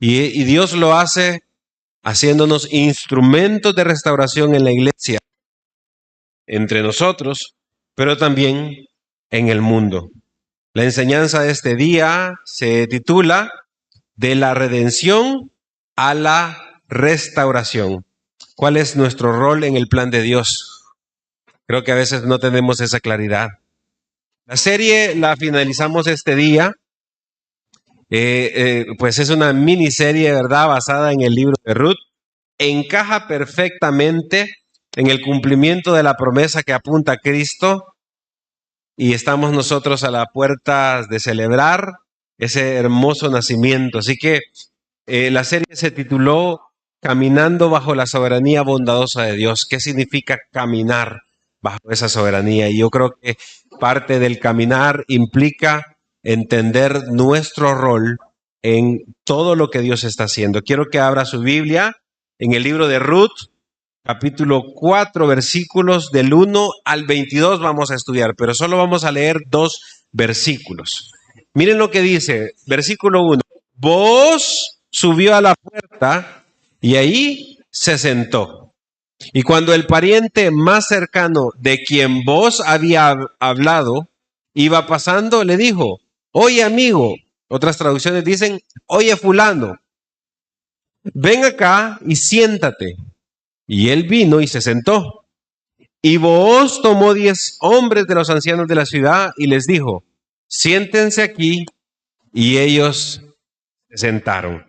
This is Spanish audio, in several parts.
Y Dios lo hace haciéndonos instrumentos de restauración en la iglesia, entre nosotros, pero también en el mundo. La enseñanza de este día se titula De la redención a la restauración. ¿Cuál es nuestro rol en el plan de Dios? Creo que a veces no tenemos esa claridad. La serie la finalizamos este día. Pues es una miniserie, ¿verdad?, basada en el libro de Ruth. Encaja perfectamente en el cumplimiento de la promesa que apunta a Cristo, y estamos nosotros a la puerta de celebrar ese hermoso nacimiento. Así que la serie se tituló Caminando bajo la soberanía bondadosa de Dios. ¿Qué significa caminar bajo esa soberanía? Y yo creo que parte del caminar implica entender nuestro rol en todo lo que Dios está haciendo. Quiero que abra su Biblia en el libro de Ruth, capítulo 4, versículos del 1 al 22 vamos a estudiar, pero solo vamos a leer 2 versículos. Miren lo que dice, versículo 1. Booz subió a la puerta y ahí se sentó. Y cuando el pariente más cercano de quien Booz había hablado iba pasando, le dijo: oye, amigo. Otras traducciones dicen: oye, fulano, ven acá y siéntate. Y él vino y se sentó. Y Booz tomó 10 hombres de los ancianos de la ciudad y les dijo: siéntense aquí. Y ellos se sentaron.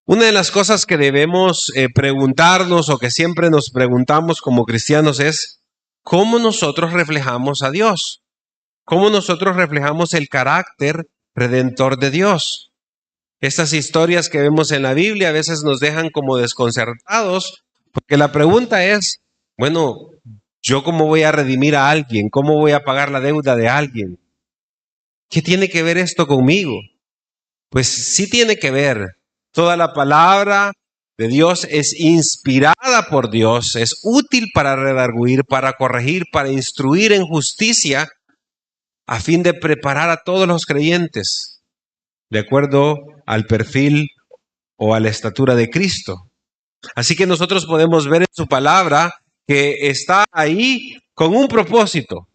Una de las cosas que debemos preguntarnos, o que siempre nos preguntamos como cristianos, es ¿cómo nosotros reflejamos a Dios? ¿Cómo nosotros reflejamos el carácter redentor de Dios? Estas historias que vemos en la Biblia a veces nos dejan como desconcertados, porque la pregunta es, bueno, ¿yo cómo voy a redimir a alguien? ¿Cómo voy a pagar la deuda de alguien? ¿Qué tiene que ver esto conmigo? Pues sí tiene que ver. Toda la palabra de Dios es inspirada por Dios, es útil para redarguir, para corregir, para instruir en justicia, a fin de preparar a todos los creyentes de acuerdo al perfil o a la estatura de Cristo. Así que nosotros podemos ver en su palabra que está ahí con un propósito.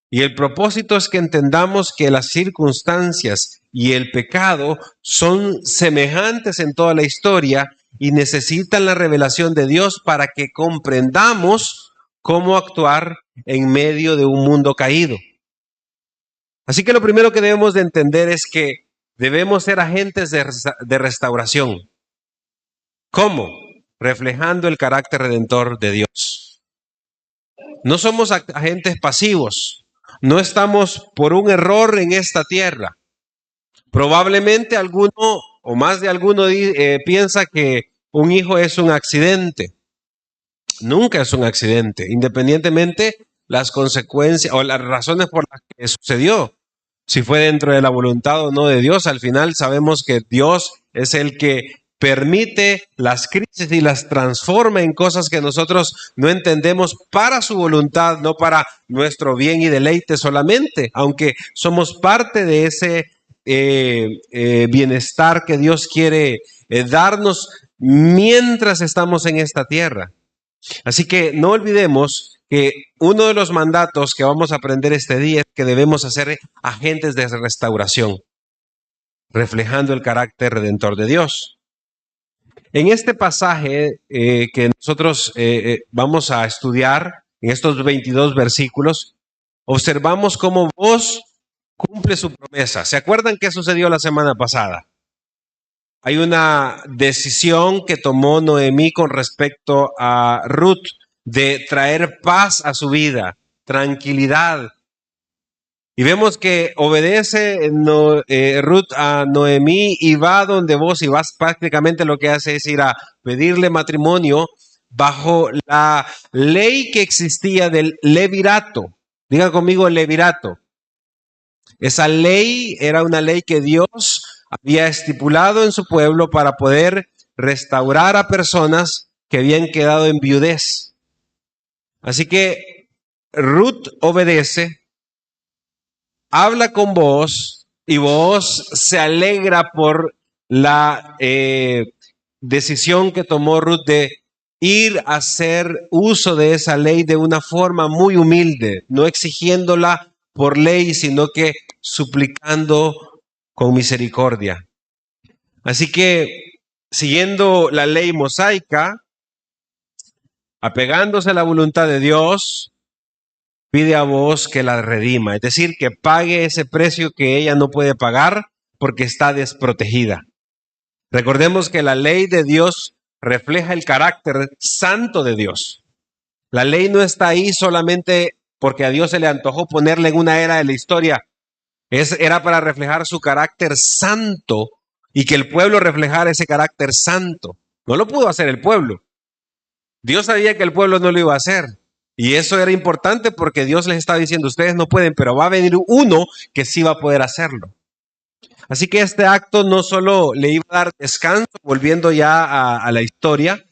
Y el propósito es que entendamos que las circunstancias y el pecado son semejantes en toda la historia y necesitan la revelación de Dios para que comprendamos cómo actuar en medio de un mundo caído. Así que lo primero que debemos de entender es que debemos ser agentes de restauración. ¿Cómo? Reflejando el carácter redentor de Dios. No somos agentes pasivos. No estamos por un error en esta tierra. Probablemente alguno o más de alguno piensa que un hijo es un accidente. Nunca es un accidente, independientemente las consecuencias o las razones por las que sucedió. Si fue dentro de la voluntad o no de Dios, al final sabemos que Dios es el que permite las crisis y las transforma en cosas que nosotros no entendemos para su voluntad, no para nuestro bien y deleite solamente, aunque somos parte de ese bienestar que Dios quiere darnos mientras estamos en esta tierra. Así que no olvidemos que uno de los mandatos que vamos a aprender este día es que debemos ser agentes de restauración, reflejando el carácter redentor de Dios. En este pasaje que nosotros vamos a estudiar, en estos 22 versículos, observamos cómo Booz cumple su promesa. ¿Se acuerdan qué sucedió la semana pasada? Hay una decisión que tomó Noemí con respecto a Ruth de traer paz a su vida, tranquilidad. Y vemos que obedece Ruth a Noemí y va donde Booz, y vas prácticamente lo que hace es ir a pedirle matrimonio bajo la ley que existía del levirato. Diga conmigo el levirato. Esa ley era una ley que Dios había estipulado en su pueblo para poder restaurar a personas que habían quedado en viudez. Así que Ruth obedece, habla con Booz y Booz se alegra por la decisión que tomó Ruth de ir a hacer uso de esa ley de una forma muy humilde, no exigiéndola por ley, sino que suplicando con misericordia. Así que, siguiendo la ley mosaica, apegándose a la voluntad de Dios, pide a vos que la redima, es decir, que pague ese precio que ella no puede pagar porque está desprotegida. Recordemos que la ley de Dios refleja el carácter santo de Dios. La ley no está ahí solamente porque a Dios se le antojó ponerle en una era de la historia. Era para reflejar su carácter santo y que el pueblo reflejara ese carácter santo. No lo pudo hacer el pueblo. Dios sabía que el pueblo no lo iba a hacer. Y eso era importante porque Dios les estaba diciendo, ustedes no pueden, pero va a venir uno que sí va a poder hacerlo. Así que este acto no solo le iba a dar descanso, volviendo ya a la historia,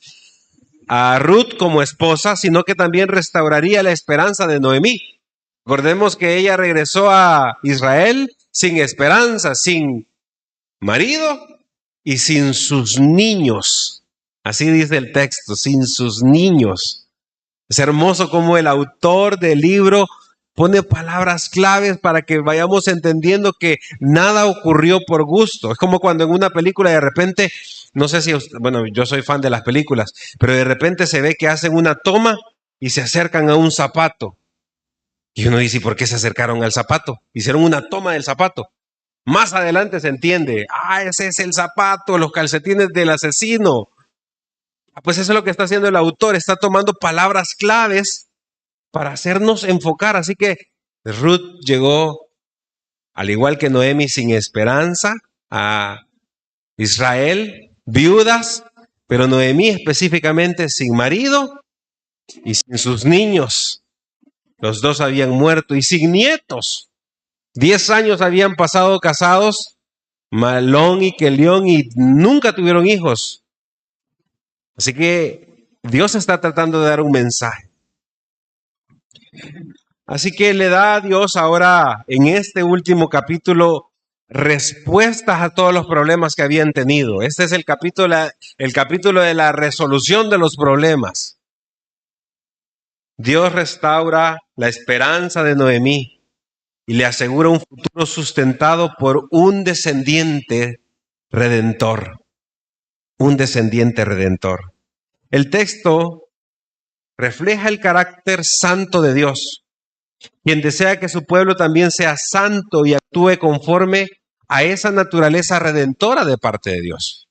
a Ruth como esposa, sino que también restauraría la esperanza de Noemí. Recordemos que ella regresó a Israel sin esperanza, sin marido y sin sus niños. Así dice el texto, sin sus niños. Es hermoso cómo el autor del libro pone palabras claves para que vayamos entendiendo que nada ocurrió por gusto. Es como cuando en una película de repente, no sé si, bueno, yo soy fan de las películas, pero de repente se ve que hacen una toma y se acercan a un zapato. Y uno dice, ¿por qué se acercaron al zapato? Hicieron una toma del zapato. Más adelante se entiende, ese es el zapato, los calcetines del asesino. Pues eso es lo que está haciendo el autor, está tomando palabras claves para hacernos enfocar. Así que Ruth llegó, al igual que Noemi, sin esperanza a Israel, viudas, pero Noemí específicamente sin marido y sin sus niños. Los dos habían muerto y sin nietos. 10 años habían pasado casados, Malón y Kelión, y nunca tuvieron hijos. Así que Dios está tratando de dar un mensaje. Así que le da a Dios ahora en este último capítulo respuestas a todos los problemas que habían tenido. Este es el capítulo de la resolución de los problemas. Dios restaura la esperanza de Noemí y le asegura un futuro sustentado por un descendiente redentor. Un descendiente redentor. El texto refleja el carácter santo de Dios, quien desea que su pueblo también sea santo y actúe conforme a esa naturaleza redentora de parte de Dios.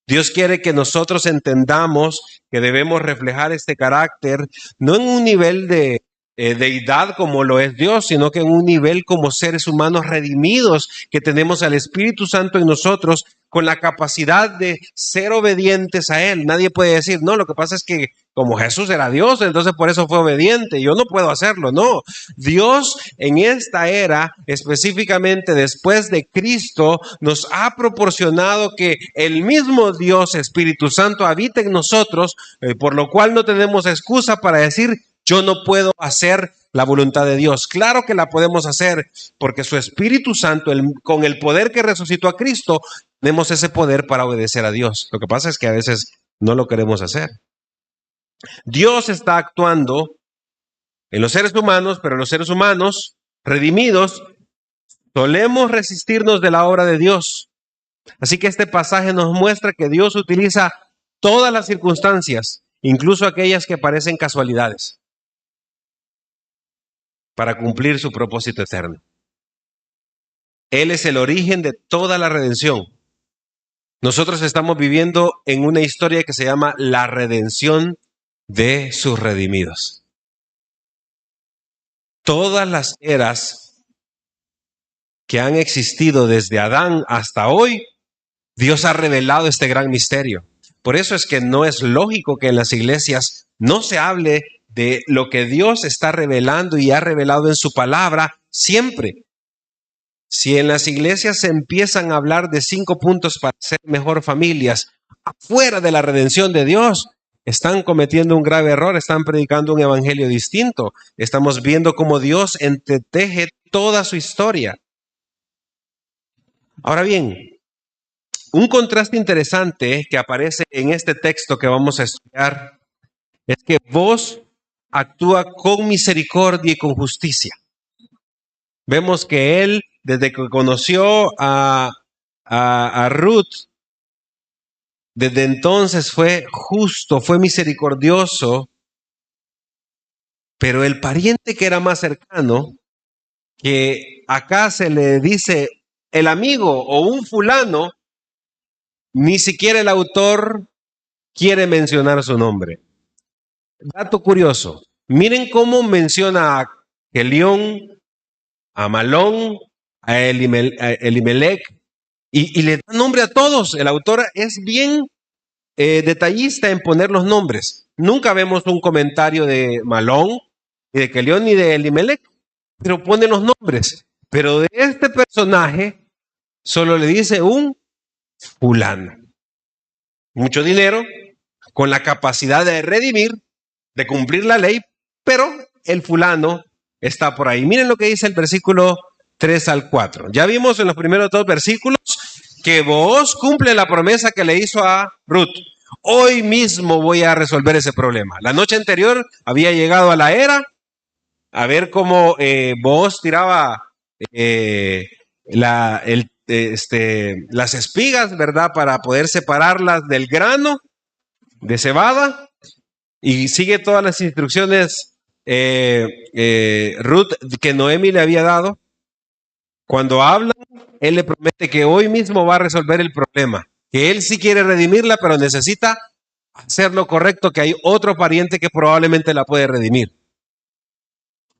Dios quiere que nosotros entendamos que debemos reflejar este carácter no en un nivel de deidad como lo es Dios, sino que en un nivel como seres humanos redimidos que tenemos al Espíritu Santo en nosotros con la capacidad de ser obedientes a Él. Nadie puede decir, no, lo que pasa es que como Jesús era Dios, entonces por eso fue obediente. Yo no puedo hacerlo, no. Dios en esta era, específicamente después de Cristo, nos ha proporcionado que el mismo Dios Espíritu Santo habite en nosotros, por lo cual no tenemos excusa para decir, yo no puedo hacer la voluntad de Dios. Claro que la podemos hacer porque su Espíritu Santo, con el poder que resucitó a Cristo, tenemos ese poder para obedecer a Dios. Lo que pasa es que a veces no lo queremos hacer. Dios está actuando en los seres humanos, pero los seres humanos redimidos solemos resistirnos de la obra de Dios. Así que este pasaje nos muestra que Dios utiliza todas las circunstancias, incluso aquellas que parecen casualidades, para cumplir su propósito eterno. Él es el origen de toda la redención. Nosotros estamos viviendo en una historia que se llama la redención de sus redimidos. Todas las eras que han existido desde Adán hasta hoy, Dios ha revelado este gran misterio. Por eso es que no es lógico que en las iglesias no se hable de lo que Dios está revelando y ha revelado en su palabra siempre. Si en las iglesias se empiezan a hablar de 5 puntos para ser mejor familias, afuera de la redención de Dios, están cometiendo un grave error, están predicando un evangelio distinto. Estamos viendo cómo Dios entreteje toda su historia. Ahora bien, un contraste interesante que aparece en este texto que vamos a estudiar es que Booz actúa con misericordia y con justicia. Vemos que él, desde que conoció a Ruth, desde entonces fue justo, fue misericordioso, pero el pariente que era más cercano, que acá se le dice el amigo o un fulano, ni siquiera el autor quiere mencionar su nombre. Dato curioso, miren cómo menciona a Kelión, a Malón, a Elimelech, y le da nombre a todos. El autor es bien detallista en poner los nombres. Nunca vemos un comentario de Malón, ni de Kelión, ni de Elimelech, pero pone los nombres. Pero de este personaje solo le dice un fulano. Mucho dinero, con la capacidad de redimir, de cumplir la ley, pero el fulano está por ahí. Miren lo que dice el versículo 3 al 4. Ya vimos en los primeros dos versículos que Booz cumple la promesa que le hizo a Ruth. Hoy mismo voy a resolver ese problema. La noche anterior había llegado a la era a ver cómo Booz tiraba las espigas, ¿verdad? Para poder separarlas del grano de cebada. Y sigue todas las instrucciones Ruth que Noemi le había dado. Cuando hablan, él le promete que hoy mismo va a resolver el problema, que él sí quiere redimirla, pero necesita hacer lo correcto, que hay otro pariente que probablemente la puede redimir.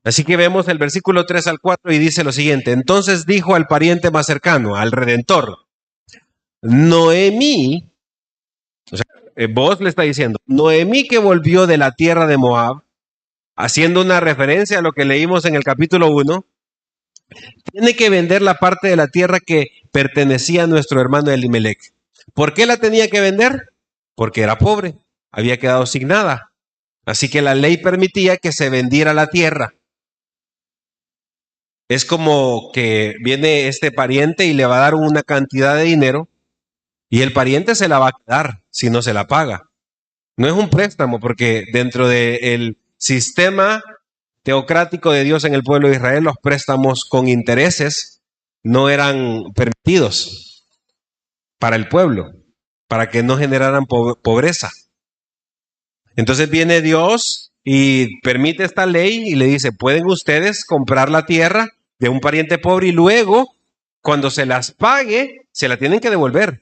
Así que vemos el versículo 3 al 4 y dice lo siguiente: entonces dijo al pariente más cercano, al Redentor, Noemí, o sea, Booz le está diciendo, Noemí que volvió de la tierra de Moab, haciendo una referencia a lo que leímos en el capítulo 1, tiene que vender la parte de la tierra que pertenecía a nuestro hermano Elimelech. ¿Por qué la tenía que vender? Porque era pobre, había quedado sin nada. Así que la ley permitía que se vendiera la tierra. Es como que viene este pariente y le va a dar una cantidad de dinero y el pariente se la va a quedar si no se la paga. No es un préstamo, porque dentro del sistema teocrático de Dios en el pueblo de Israel, los préstamos con intereses no eran permitidos para el pueblo, para que no generaran pobreza. Entonces viene Dios y permite esta ley y le dice, pueden ustedes comprar la tierra de un pariente pobre y luego, cuando se las pague, se la tienen que devolver.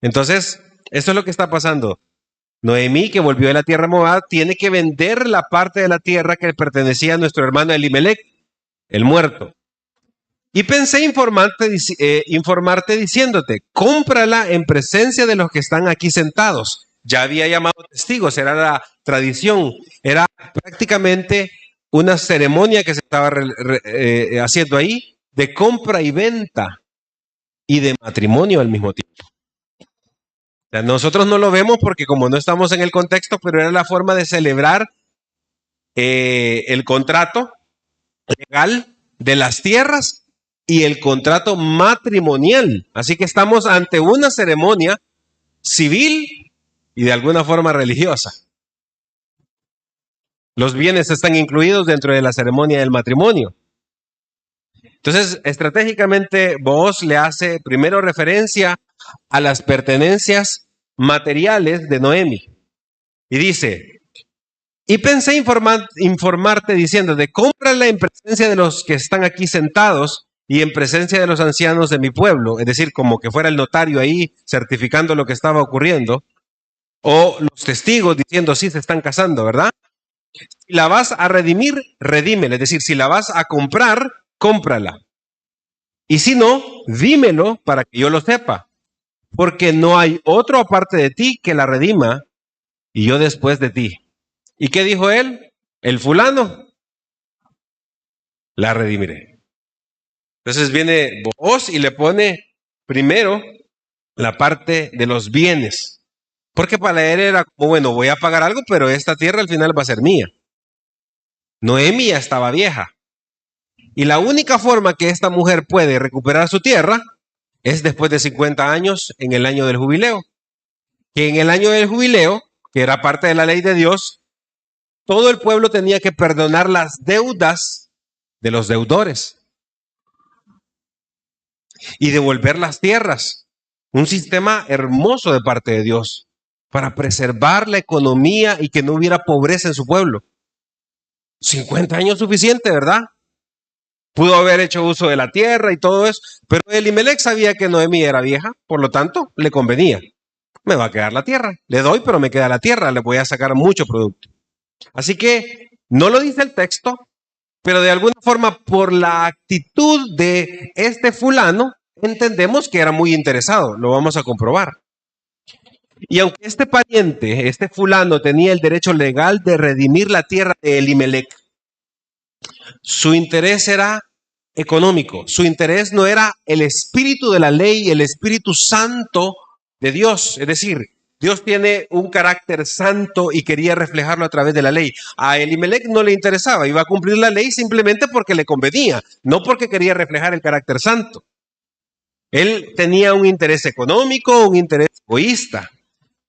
Entonces, esto es lo que está pasando. Noemí, que volvió de la tierra de Moab, tiene que vender la parte de la tierra que pertenecía a nuestro hermano Elimelech, el muerto. Y pensé informarte diciéndote, cómprala en presencia de los que están aquí sentados. Ya había llamado testigos, era la tradición, era prácticamente una ceremonia que se estaba haciendo ahí de compra y venta y de matrimonio al mismo tiempo. O sea, nosotros no lo vemos porque como no estamos en el contexto, pero era la forma de celebrar el contrato legal de las tierras y el contrato matrimonial. Así que estamos ante una ceremonia civil y de alguna forma religiosa. Los bienes están incluidos dentro de la ceremonia del matrimonio. Entonces, estratégicamente, Booz le hace primero referencia a las pertenencias materiales de Noemi. Y dice, y pensé informarte diciendo, de cómprala en presencia de los que están aquí sentados y en presencia de los ancianos de mi pueblo, es decir, como que fuera el notario ahí certificando lo que estaba ocurriendo, o los testigos diciendo, sí, se están casando, ¿verdad? Si la vas a redimir, redímela, es decir, si la vas a comprar, cómprala. Y si no, dímelo para que yo lo sepa, porque no hay otro aparte de ti que la redima y yo después de ti. ¿Y qué dijo él? El fulano, la redimiré. Entonces viene Booz y le pone primero la parte de los bienes, porque para él era como, bueno, voy a pagar algo, pero esta tierra al final va a ser mía. Noemi ya estaba vieja. Y la única forma que esta mujer puede recuperar su tierra es después de 50 años en el año del jubileo. Que en el año del jubileo, que era parte de la ley de Dios, todo el pueblo tenía que perdonar las deudas de los deudores y devolver las tierras. Un sistema hermoso de parte de Dios para preservar la economía y que no hubiera pobreza en su pueblo. 50 años suficiente, ¿verdad? Pudo haber hecho uso de la tierra y todo eso, pero Elimelech sabía que Noemí era vieja, por lo tanto, le convenía. Me va a quedar la tierra. Le doy, pero me queda la tierra. Le voy a sacar mucho producto. Así que no lo dice el texto, pero de alguna forma por la actitud de este fulano, entendemos que era muy interesado. Lo vamos a comprobar. Y aunque este pariente, este fulano, tenía el derecho legal de redimir la tierra de Elimelech, su interés era económico. Su interés no era el espíritu de la ley, el Espíritu Santo de Dios. Es decir, Dios tiene un carácter santo y quería reflejarlo a través de la ley. A Elimelech no le interesaba, iba a cumplir la ley simplemente porque le convenía, no porque quería reflejar el carácter santo. Él tenía un interés económico, un interés egoísta.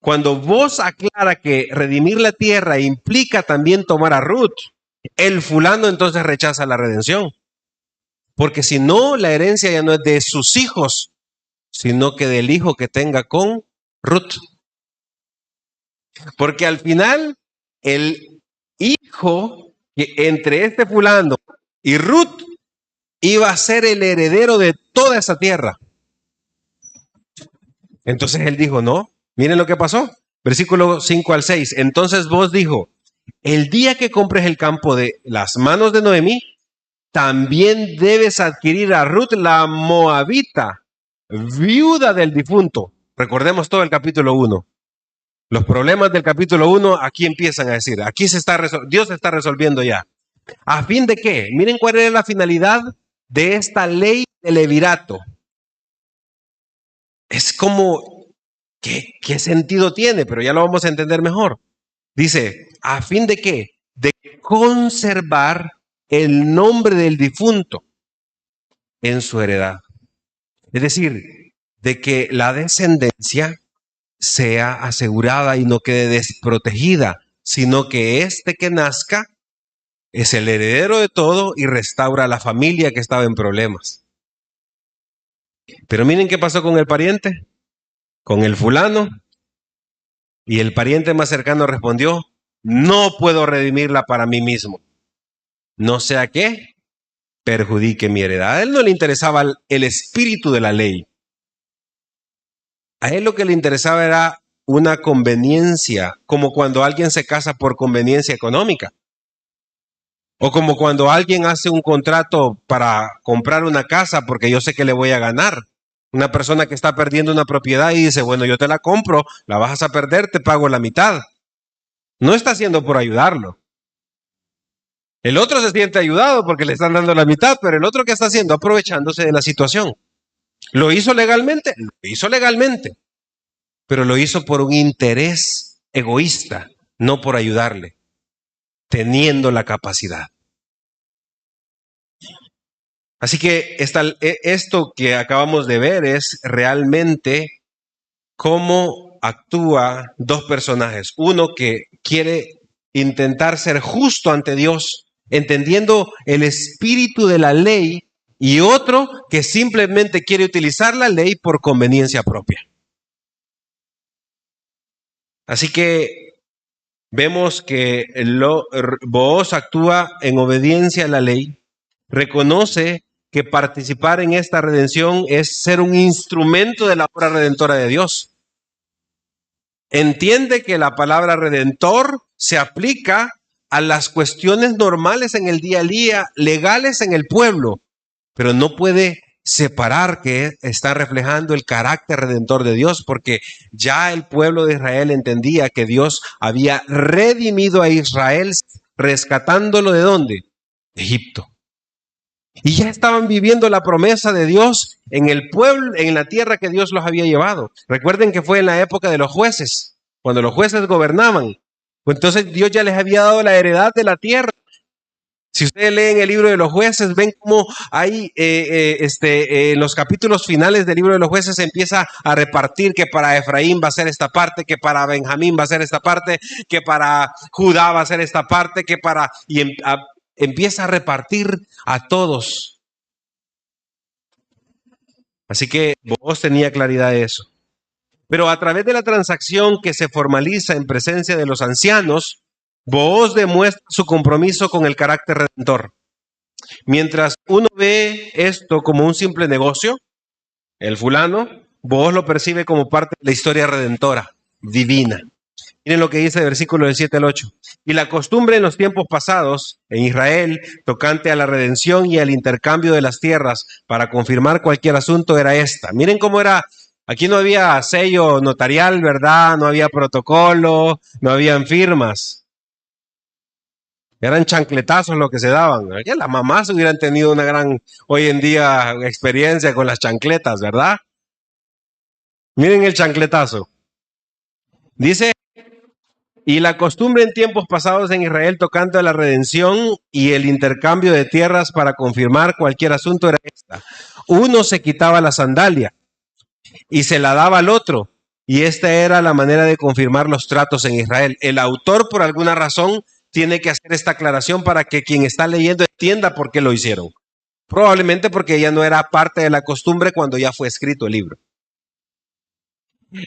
Cuando vos aclara que redimir la tierra implica también tomar a Ruth, el fulano entonces rechaza la redención. Porque si no, la herencia ya no es de sus hijos, sino que del hijo que tenga con Ruth. Porque al final, el hijo que entre este fulano y Ruth iba a ser el heredero de toda esa tierra. Entonces él dijo, no, miren lo que pasó. Versículo 5 al 6. Entonces vos dijo, el día que compres el campo de las manos de Noemí, también debes adquirir a Ruth la moabita, viuda del difunto. Recordemos todo el capítulo 1. Los problemas del capítulo 1 aquí empiezan a decir, aquí Dios se está resolviendo ya. ¿A fin de qué? Miren cuál era la finalidad de esta ley del levirato. Es como, ¿qué sentido tiene? Pero ya lo vamos a entender mejor. Dice, ¿a fin de qué? De conservar el nombre del difunto en su heredad. Es decir, de que la descendencia sea asegurada y no quede desprotegida, sino que este que nazca es el heredero de todo y restaura a la familia que estaba en problemas. Pero miren qué pasó con el pariente, con el fulano, y el pariente más cercano respondió, no puedo redimirla para mí mismo, no sea que perjudique mi heredad. A él no le interesaba el espíritu de la ley. A él lo que le interesaba era una conveniencia, como cuando alguien se casa por conveniencia económica. O como cuando alguien hace un contrato para comprar una casa porque yo sé que le voy a ganar. Una persona que está perdiendo una propiedad y dice, bueno, yo te la compro, la vas a perder, te pago la mitad. No está haciendo por ayudarlo. El otro se siente ayudado porque le están dando la mitad, pero el otro que está haciendo, aprovechándose de la situación. ¿Lo hizo legalmente? Lo hizo legalmente, pero lo hizo por un interés egoísta, no por ayudarle, teniendo la capacidad. Así que esto que acabamos de ver es realmente cómo actúa dos personajes. Uno que quiere intentar ser justo ante Dios, entendiendo el espíritu de la ley, y otro que simplemente quiere utilizar la ley por conveniencia propia. Así que vemos que Booz actúa en obediencia a la ley, reconoce que participar en esta redención es ser un instrumento de la obra redentora de Dios. Entiende que la palabra redentor se aplica a las cuestiones normales en el día a día, legales en el pueblo, pero no puede separar que está reflejando el carácter redentor de Dios, porque ya el pueblo de Israel entendía que Dios había redimido a Israel, rescatándolo ¿de dónde? De Egipto. Y ya estaban viviendo la promesa de Dios en el pueblo, en la tierra que Dios los había llevado. Recuerden que fue en la época de los jueces, cuando los jueces gobernaban. Pues entonces Dios ya les había dado la heredad de la tierra. Si ustedes leen el libro de los jueces, ven cómo hay en los capítulos finales del libro de los jueces se empieza a repartir que para Efraín va a ser esta parte, que para Benjamín va a ser esta parte, que para Judá va a ser esta parte, que para... empieza a repartir a todos. Así que Booz tenía claridad de eso. Pero a través de la transacción que se formaliza en presencia de los ancianos, Booz demuestra su compromiso con el carácter redentor. Mientras uno ve esto como un simple negocio, el fulano, Booz lo percibe como parte de la historia redentora, divina. Miren lo que dice el versículo del 7 al 8. Y la costumbre en los tiempos pasados en Israel, tocante a la redención y al intercambio de las tierras para confirmar cualquier asunto, era esta. Miren cómo era. Aquí no había sello notarial, ¿verdad? No había protocolo, no habían firmas. Eran chancletazos lo que se daban. Las mamás hubieran tenido una gran, hoy en día, experiencia con las chancletas, ¿verdad? Miren el chancletazo. Dice, y la costumbre en tiempos pasados en Israel tocante a la redención y el intercambio de tierras para confirmar cualquier asunto era esta. Uno se quitaba la sandalia y se la daba al otro. Y esta era la manera de confirmar los tratos en Israel. El autor, por alguna razón, tiene que hacer esta aclaración para que quien está leyendo entienda por qué lo hicieron. Probablemente porque ya no era parte de la costumbre cuando ya fue escrito el libro.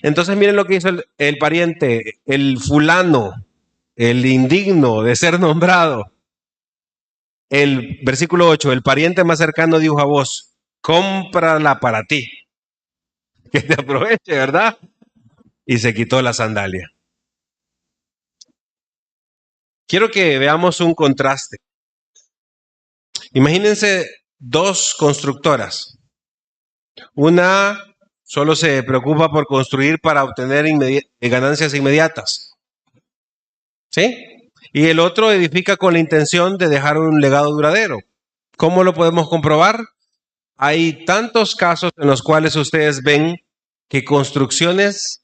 Entonces miren lo que hizo el pariente, el fulano, el indigno de ser nombrado. El versículo 8, el pariente más cercano dijo a Booz, cómprala para ti, que te aproveche, ¿verdad? Y se quitó la sandalia. Quiero que veamos un contraste. Imagínense dos constructoras. Una solo se preocupa por construir para obtener ganancias inmediatas. ¿Sí? Y el otro edifica con la intención de dejar un legado duradero. ¿Cómo lo podemos comprobar? Hay tantos casos en los cuales ustedes ven que construcciones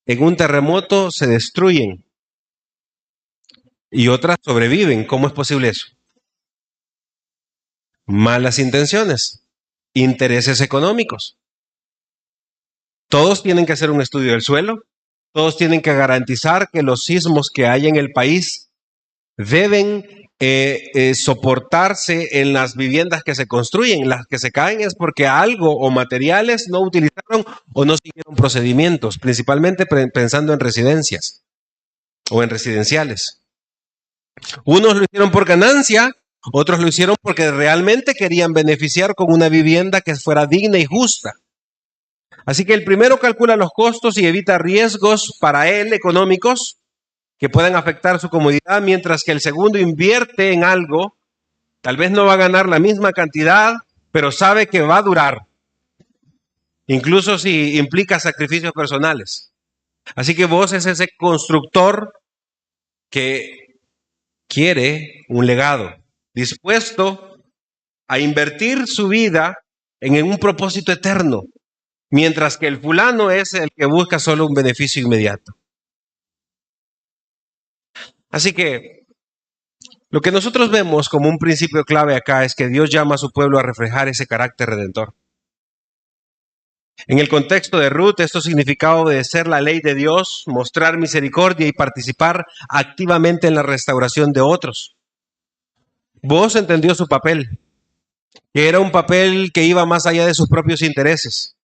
en un terremoto se destruyen y otras sobreviven. ¿Cómo es posible eso? Malas intenciones, intereses económicos. Todos tienen que hacer un estudio del suelo, todos tienen que garantizar que los sismos que hay en el país deben soportarse en las viviendas que se construyen. Las que se caen es porque algo o materiales no utilizaron o no siguieron procedimientos, principalmente pensando en residencias o en residenciales. Unos lo hicieron por ganancia, otros lo hicieron porque realmente querían beneficiar con una vivienda que fuera digna y justa. Así que el primero calcula los costos y evita riesgos para él económicos que puedan afectar su comodidad, mientras que el segundo invierte en algo, tal vez no va a ganar la misma cantidad, pero sabe que va a durar, incluso si implica sacrificios personales. Así que vos es ese constructor que quiere un legado, dispuesto a invertir su vida en un propósito eterno, mientras que el fulano es el que busca solo un beneficio inmediato. Así que lo que nosotros vemos como un principio clave acá es que Dios llama a su pueblo a reflejar ese carácter redentor. En el contexto de Ruth, esto significaba obedecer la ley de Dios, mostrar misericordia y participar activamente en la restauración de otros. Booz entendió su papel, que era un papel que iba más allá de sus propios intereses.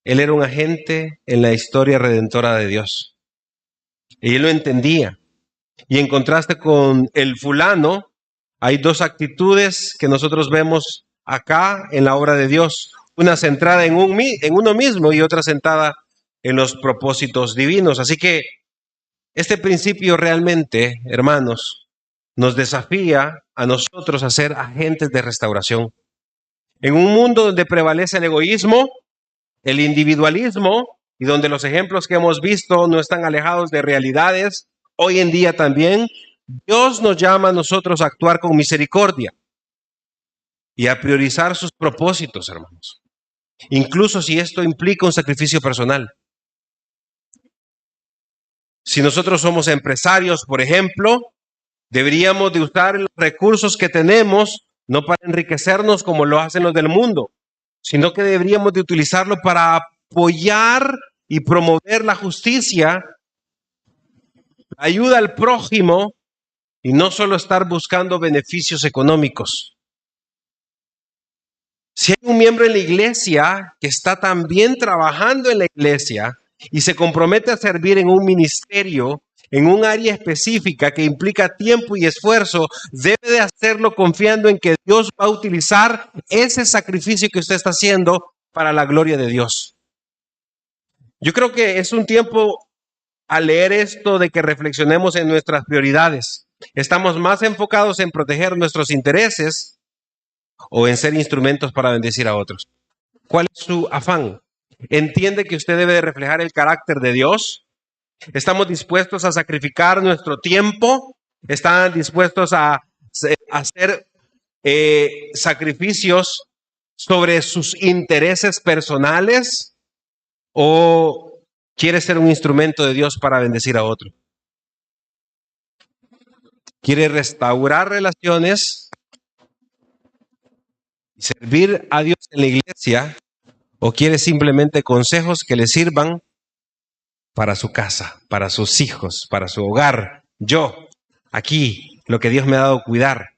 Él era un agente en la historia redentora de Dios. Y él lo entendía. Y en contraste con el fulano, hay dos actitudes que nosotros vemos acá en la obra de Dios. Una centrada en uno mismo y otra centrada en los propósitos divinos. Así que este principio realmente, hermanos, nos desafía a nosotros a ser agentes de restauración. En un mundo donde prevalece el egoísmo, el individualismo y donde los ejemplos que hemos visto no están alejados de realidades, hoy en día también, Dios nos llama a nosotros a actuar con misericordia y a priorizar sus propósitos, hermanos. Incluso si esto implica un sacrificio personal. Si nosotros somos empresarios, por ejemplo, Deberíamos de usar los recursos que tenemos no para enriquecernos como lo hacen los del mundo, sino que deberíamos de utilizarlo para apoyar y promover la justicia, la ayuda al prójimo y no solo estar buscando beneficios económicos. Si hay un miembro en la iglesia que está también trabajando en la iglesia y se compromete a servir en un ministerio, en un área específica que implica tiempo y esfuerzo, debe de hacerlo confiando en que Dios va a utilizar ese sacrificio que usted está haciendo para la gloria de Dios. Yo creo que es un tiempo al leer esto de que reflexionemos en nuestras prioridades. ¿Estamos más enfocados en proteger nuestros intereses o en ser instrumentos para bendecir a otros? ¿Cuál es su afán? ¿Entiende que usted debe de reflejar el carácter de Dios? ¿Estamos dispuestos a sacrificar nuestro tiempo? ¿Están dispuestos a hacer sacrificios sobre sus intereses personales? ¿O quiere ser un instrumento de Dios para bendecir a otro? ¿Quiere restaurar relaciones y servir a Dios en la iglesia? ¿O quiere simplemente consejos que le sirvan para su casa, para sus hijos, para su hogar? Yo, aquí, lo que Dios me ha dado a cuidar.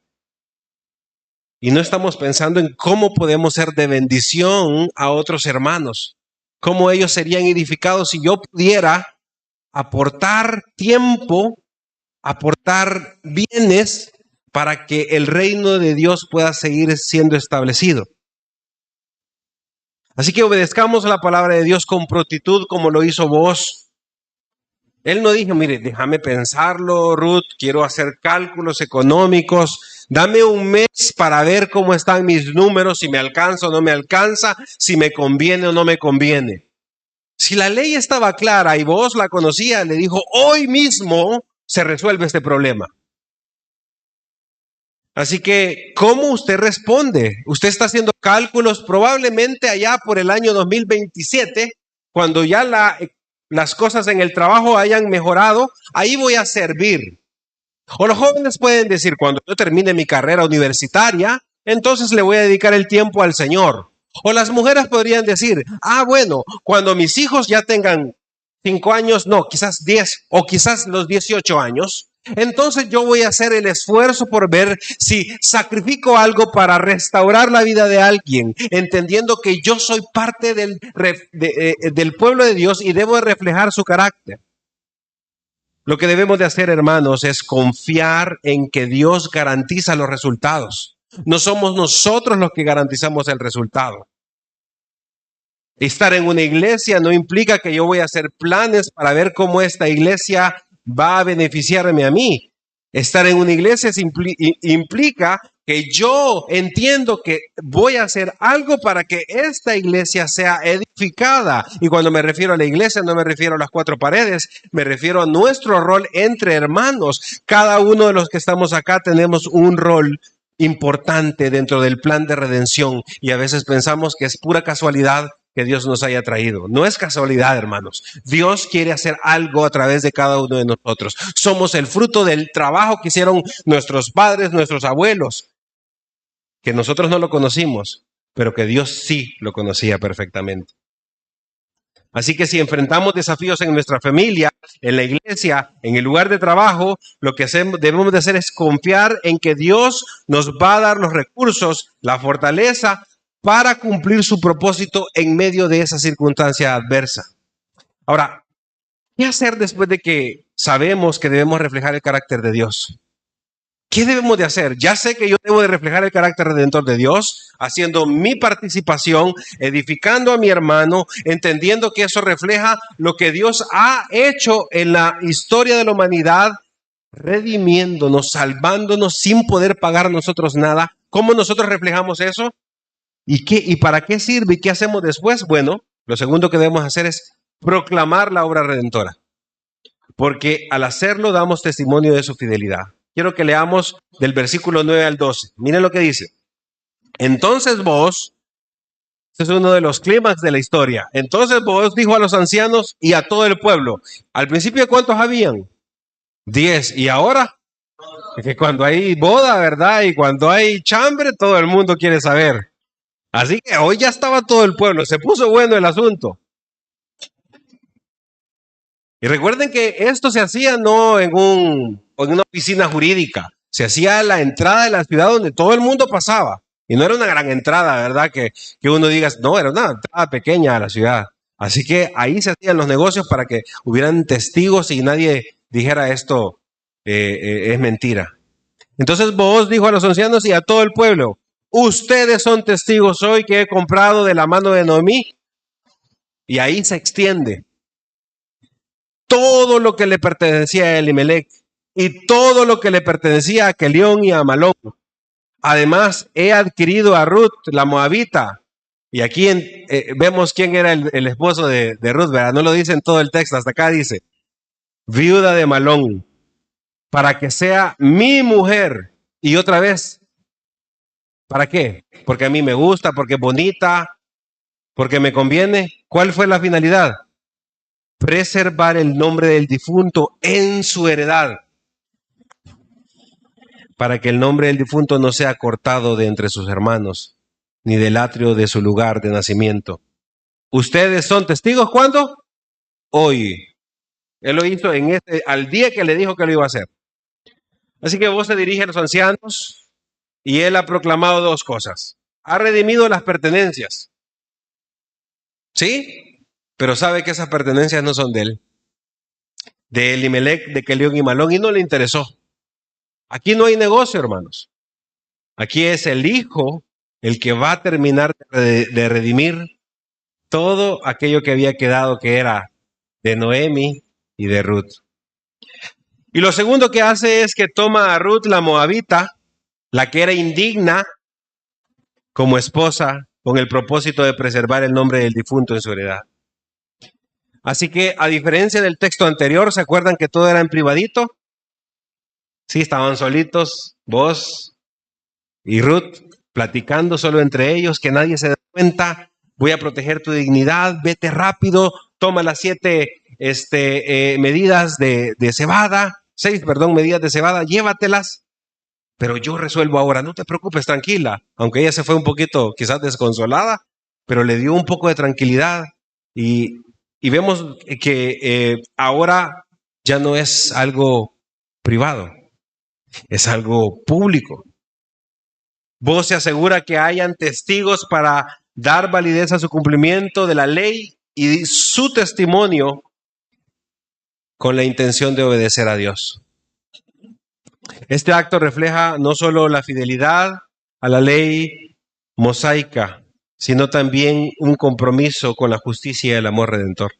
Y no estamos pensando en cómo podemos ser de bendición a otros hermanos, cómo ellos serían edificados si yo pudiera aportar tiempo, aportar bienes para que el reino de Dios pueda seguir siendo establecido. Así que obedezcamos la palabra de Dios con prontitud como lo hizo Booz. Él no dijo, mire, déjame pensarlo, Ruth, quiero hacer cálculos económicos, dame un mes para ver cómo están mis números, si me alcanza o no me alcanza, si me conviene o no me conviene. Si la ley estaba clara y vos la conocía, le dijo, hoy mismo se resuelve este problema. Así que, ¿cómo usted responde? Usted está haciendo cálculos probablemente allá por el año 2027, cuando ya las cosas en el trabajo hayan mejorado, ahí voy a servir. O los jóvenes pueden decir, cuando yo termine mi carrera universitaria, entonces le voy a dedicar el tiempo al Señor. O las mujeres podrían decir, bueno, cuando mis hijos ya tengan 5 años, no, quizás 10 o quizás los 18 años, entonces yo voy a hacer el esfuerzo por ver si sacrifico algo para restaurar la vida de alguien, entendiendo que yo soy parte del pueblo de Dios y debo de reflejar su carácter. Lo que debemos de hacer, hermanos, es confiar en que Dios garantiza los resultados. No somos nosotros los que garantizamos el resultado. Estar en una iglesia no implica que yo voy a hacer planes para ver cómo esta iglesia va a beneficiarme a mí. Estar en una iglesia implica que yo entiendo que voy a hacer algo para que esta iglesia sea edificada. Y cuando me refiero a la iglesia, no me refiero a las 4 paredes, me refiero a nuestro rol entre hermanos. Cada uno de los que estamos acá tenemos un rol importante dentro del plan de redención y a veces pensamos que es pura casualidad que Dios nos haya traído. No es casualidad, hermanos. Dios quiere hacer algo a través de cada uno de nosotros. Somos el fruto del trabajo que hicieron nuestros padres, nuestros abuelos, que nosotros no lo conocimos, pero que Dios sí lo conocía perfectamente. Así que si enfrentamos desafíos en nuestra familia, en la iglesia, en el lugar de trabajo, lo que debemos de hacer es confiar en que Dios nos va a dar los recursos, la fortaleza para cumplir su propósito en medio de esa circunstancia adversa. Ahora, ¿qué hacer después de que sabemos que debemos reflejar el carácter de Dios? ¿Qué debemos de hacer? Ya sé que yo debo de reflejar el carácter redentor de Dios, haciendo mi participación, edificando a mi hermano, entendiendo que eso refleja lo que Dios ha hecho en la historia de la humanidad, redimiéndonos, salvándonos sin poder pagar nosotros nada. ¿Cómo nosotros reflejamos eso? ¿Y para qué sirve? ¿Y qué hacemos después? Bueno, lo segundo que debemos hacer es proclamar la obra redentora, porque al hacerlo damos testimonio de su fidelidad. Quiero que leamos del versículo 9 al 12. Miren lo que dice. Entonces Booz, este es uno de los clímax de la historia. Entonces Booz dijo a los ancianos y a todo el pueblo. Al principio, ¿cuántos habían? 10. ¿Y ahora? Que cuando hay boda, ¿verdad? Y cuando hay chambre, todo el mundo quiere saber. Así que hoy ya estaba todo el pueblo, se puso bueno el asunto. Y recuerden que esto se hacía no en una oficina jurídica, se hacía a la entrada de la ciudad donde todo el mundo pasaba. Y no era una gran entrada, ¿verdad? Que uno diga, no, era una entrada pequeña a la ciudad. Así que ahí se hacían los negocios para que hubieran testigos y nadie dijera esto es mentira. Entonces Booz dijo a los ancianos y a todo el pueblo, ustedes son testigos hoy que he comprado de la mano de Noemí. Y ahí se extiende todo lo que le pertenecía a Elimelech y todo lo que le pertenecía a Kelión y a Malón. Además, he adquirido a Ruth, la moabita. Y aquí vemos quién era el esposo de Ruth, ¿verdad? No lo dice en todo el texto, hasta acá dice, viuda de Malón, para que sea mi mujer. Y otra vez, ¿para qué? Porque a mí me gusta, porque es bonita, porque me conviene. ¿Cuál fue la finalidad? Preservar el nombre del difunto en su heredad, para que el nombre del difunto no sea cortado de entre sus hermanos, ni del atrio de su lugar de nacimiento. Ustedes son testigos, ¿cuándo? Hoy. Él lo hizo al día que le dijo que lo iba a hacer. Así que Booz se dirige a los ancianos y él ha proclamado dos cosas. Ha redimido las pertenencias. ¿Sí? Pero sabe que esas pertenencias no son de él. De Elimelech, de Kelión y Malón, y no le interesó. Aquí no hay negocio, hermanos. Aquí es el hijo el que va a terminar de redimir todo aquello que había quedado, que era de Noemi y de Ruth. Y lo segundo que hace es que toma a Ruth, la moabita, la que era indigna, como esposa, con el propósito de preservar el nombre del difunto en su heredad. Así que, a diferencia del texto anterior, ¿se acuerdan que todo era en privadito? Sí, estaban solitos, Booz y Ruth, platicando solo entre ellos, que nadie se dé cuenta. Voy a proteger tu dignidad, vete rápido, toma las 7 medidas de cebada, 6, medidas de cebada, llévatelas, pero yo resuelvo ahora, no te preocupes, tranquila. Aunque ella se fue un poquito quizás desconsolada, pero le dio un poco de tranquilidad y vemos que ahora ya no es algo privado, es algo público. Booz se asegura que hayan testigos para dar validez a su cumplimiento de la ley y su testimonio con la intención de obedecer a Dios. Este acto refleja no solo la fidelidad a la ley mosaica, sino también un compromiso con la justicia y el amor redentor.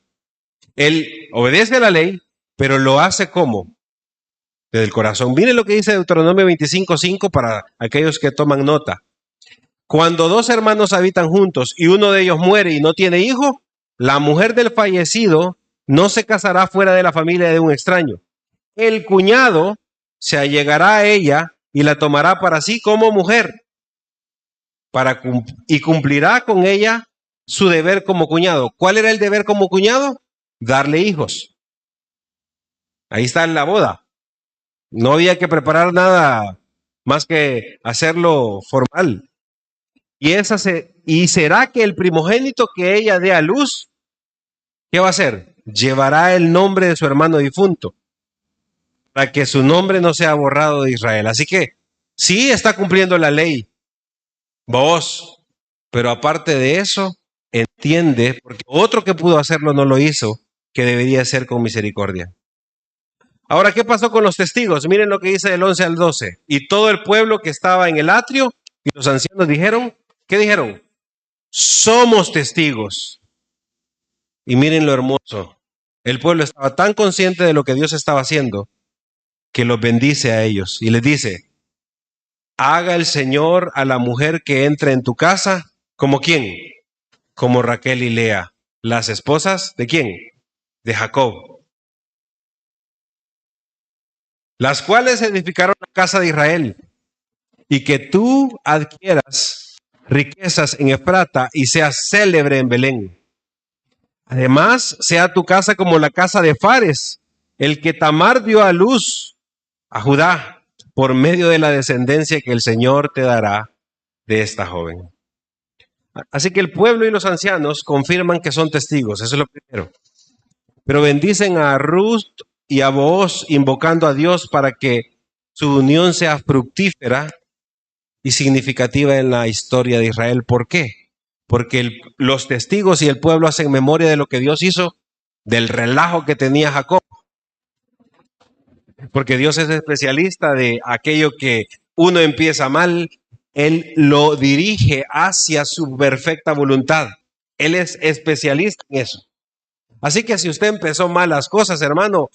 Él obedece a la ley, pero lo hace ¿cómo? Desde el corazón. Miren lo que dice Deuteronomio 25:5 para aquellos que toman nota. Cuando dos hermanos habitan juntos y uno de ellos muere y no tiene hijo, la mujer del fallecido no se casará fuera de la familia de un extraño. El cuñado se allegará a ella y la tomará para sí como mujer y cumplirá con ella su deber como cuñado. ¿Cuál era el deber como cuñado? Darle hijos. Ahí está en la boda. No había que preparar nada más que hacerlo formal. Y será que el primogénito que ella dé a luz, ¿qué va a hacer? Llevará el nombre de su hermano difunto, para que su nombre no sea borrado de Israel. Así que sí está cumpliendo la ley, Booz, pero aparte de eso, entiende, porque otro que pudo hacerlo no lo hizo, que debería ser con misericordia. Ahora, ¿qué pasó con los testigos? Miren lo que dice del 11 al 12. Y todo el pueblo que estaba en el atrio y los ancianos dijeron, ¿qué dijeron? Somos testigos. Y miren lo hermoso. El pueblo estaba tan consciente de lo que Dios estaba haciendo que los bendice a ellos y les dice, haga el Señor a la mujer que entre en tu casa, ¿como quién? Como Raquel y Lea, las esposas ¿de quién? De Jacob, las cuales edificaron la casa de Israel, y que tú adquieras riquezas en Efrata y seas célebre en Belén. Además, sea tu casa como la casa de Fares, el que Tamar dio a luz a Judá, por medio de la descendencia que el Señor te dará de esta joven. Así que el pueblo y los ancianos confirman que son testigos, eso es lo primero. Pero bendicen a Ruth y a Booz, invocando a Dios para que su unión sea fructífera y significativa en la historia de Israel. ¿Por qué? Porque los testigos y el pueblo hacen memoria de lo que Dios hizo, del relajo que tenía Jacob. Porque Dios es especialista de aquello que uno empieza mal, Él lo dirige hacia su perfecta voluntad. Él es especialista en eso. Así que si usted empezó mal las cosas, hermano,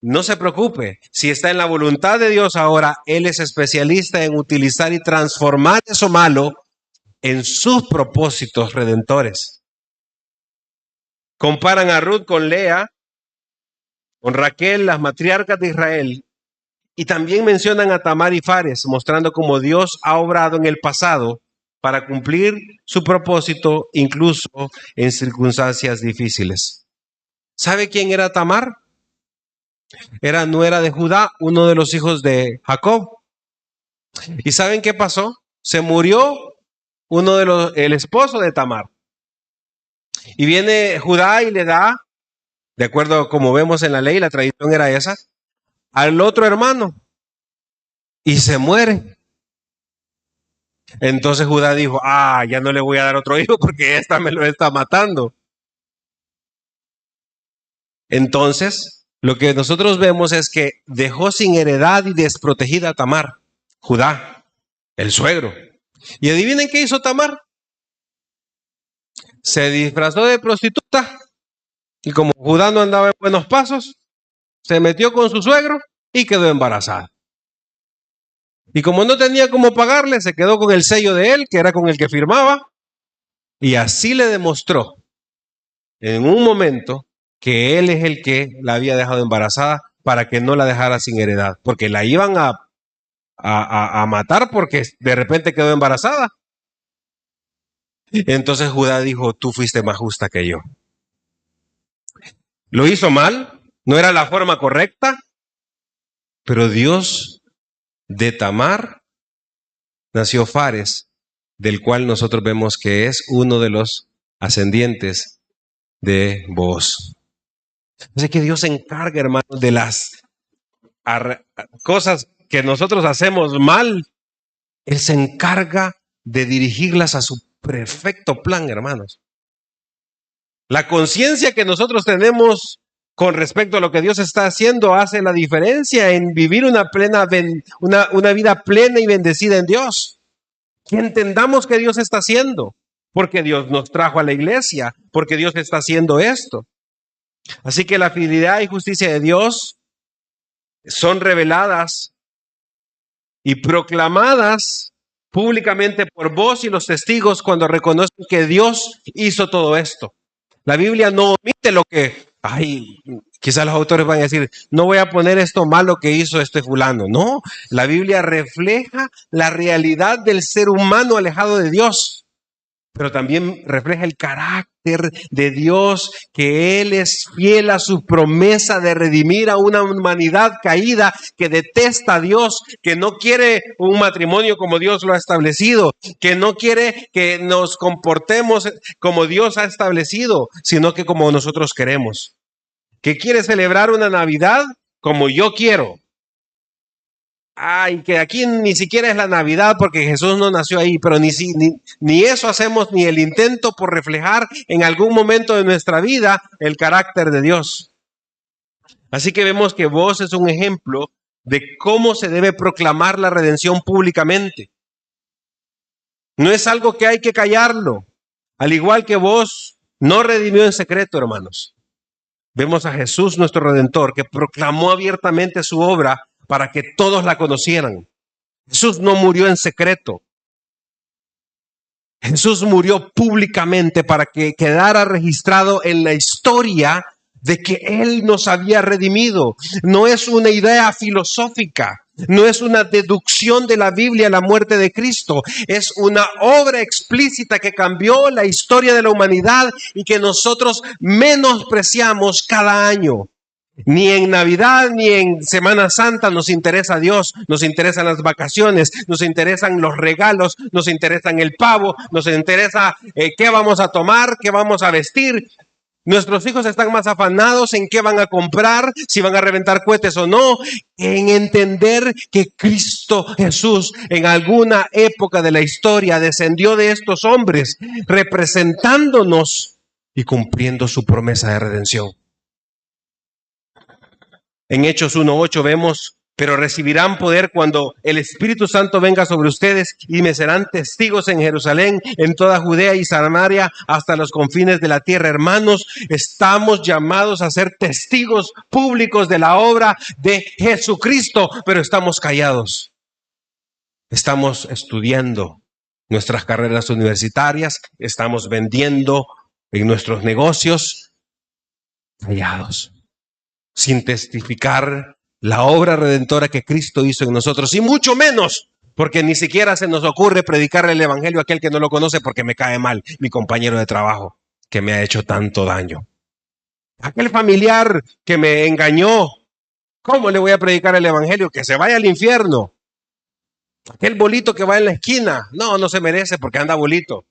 no se preocupe. Si está en la voluntad de Dios ahora, Él es especialista en utilizar y transformar eso malo en sus propósitos redentores. Comparan a Ruth con Lea, con Raquel, las matriarcas de Israel, y también mencionan a Tamar y Fares, mostrando cómo Dios ha obrado en el pasado para cumplir su propósito, incluso en circunstancias difíciles. ¿Sabe quién era Tamar? Era nuera de Judá, uno de los hijos de Jacob. ¿Y saben qué pasó? Se murió el esposo de Tamar. Y viene Judá y le da, de acuerdo a como vemos en la ley, la tradición era esa, al otro hermano. Y se muere. Entonces Judá dijo, ya no le voy a dar otro hijo porque esta me lo está matando. Entonces, lo que nosotros vemos es que dejó sin heredad y desprotegida a Tamar, Judá, el suegro. Y adivinen qué hizo Tamar. Se disfrazó de prostituta y como Judá no andaba en buenos pasos, se metió con su suegro y quedó embarazada. Y como no tenía cómo pagarle, se quedó con el sello de él, que era con el que firmaba, y así le demostró en un momento que él es el que la había dejado embarazada para que no la dejara sin heredad, porque la iban a matar porque de repente quedó embarazada. Entonces Judá dijo, tú fuiste más justa que yo. Lo hizo mal, no era la forma correcta, pero Dios de Tamar nació Fares, del cual nosotros vemos que es uno de los ascendientes de Booz. Así que Dios se encarga, hermanos, de las cosas que nosotros hacemos mal. Él se encarga de dirigirlas a su perfecto plan, hermanos. La conciencia que nosotros tenemos con respecto a lo que Dios está haciendo hace la diferencia en vivir una vida plena y bendecida en Dios. Que entendamos que Dios está haciendo, porque Dios nos trajo a la iglesia, porque Dios está haciendo esto. Así que la fidelidad y justicia de Dios son reveladas y proclamadas públicamente por vos y los testigos cuando reconocen que Dios hizo todo esto. La Biblia no omite lo que, quizás los autores van a decir, no voy a poner esto malo que hizo este fulano. No, la Biblia refleja la realidad del ser humano alejado de Dios, pero también refleja el carácter de Dios, que Él es fiel a su promesa de redimir a una humanidad caída que detesta a Dios, que no quiere un matrimonio como Dios lo ha establecido, que no quiere que nos comportemos como Dios ha establecido, sino que como nosotros queremos, que quiere celebrar una Navidad como yo quiero. Que aquí ni siquiera es la Navidad porque Jesús no nació ahí, pero ni eso hacemos, ni el intento por reflejar en algún momento de nuestra vida el carácter de Dios. Así que vemos que Booz es un ejemplo de cómo se debe proclamar la redención públicamente. No es algo que hay que callarlo. Al igual que Booz no redimió en secreto, hermanos. Vemos a Jesús, nuestro Redentor, que proclamó abiertamente su obra para que todos la conocieran. Jesús no murió en secreto. Jesús murió públicamente para que quedara registrado en la historia de que Él nos había redimido. No es una idea filosófica, no es una deducción de la Biblia la muerte de Cristo. Es una obra explícita que cambió la historia de la humanidad y que nosotros menospreciamos cada año. Ni en Navidad ni en Semana Santa nos interesa Dios, nos interesan las vacaciones, nos interesan los regalos, nos interesan el pavo, nos interesa qué vamos a tomar, qué vamos a vestir. Nuestros hijos están más afanados en qué van a comprar, si van a reventar cohetes o no, en entender que Cristo Jesús en alguna época de la historia descendió de estos hombres, representándonos y cumpliendo su promesa de redención. En Hechos 1:8 vemos: pero recibirán poder cuando el Espíritu Santo venga sobre ustedes y me serán testigos en Jerusalén, en toda Judea y Samaria, hasta los confines de la tierra. Hermanos, estamos llamados a ser testigos públicos de la obra de Jesucristo, pero estamos callados. Estamos estudiando nuestras carreras universitarias, estamos vendiendo en nuestros negocios, callados, sin testificar la obra redentora que Cristo hizo en nosotros, y mucho menos, porque ni siquiera se nos ocurre predicarle el evangelio a aquel que no lo conoce porque me cae mal, mi compañero de trabajo que me ha hecho tanto daño, aquel familiar que me engañó. ¿Cómo le voy a predicar el evangelio? Que se vaya al infierno. Aquel bolito que va en la esquina, no se merece porque anda bolito.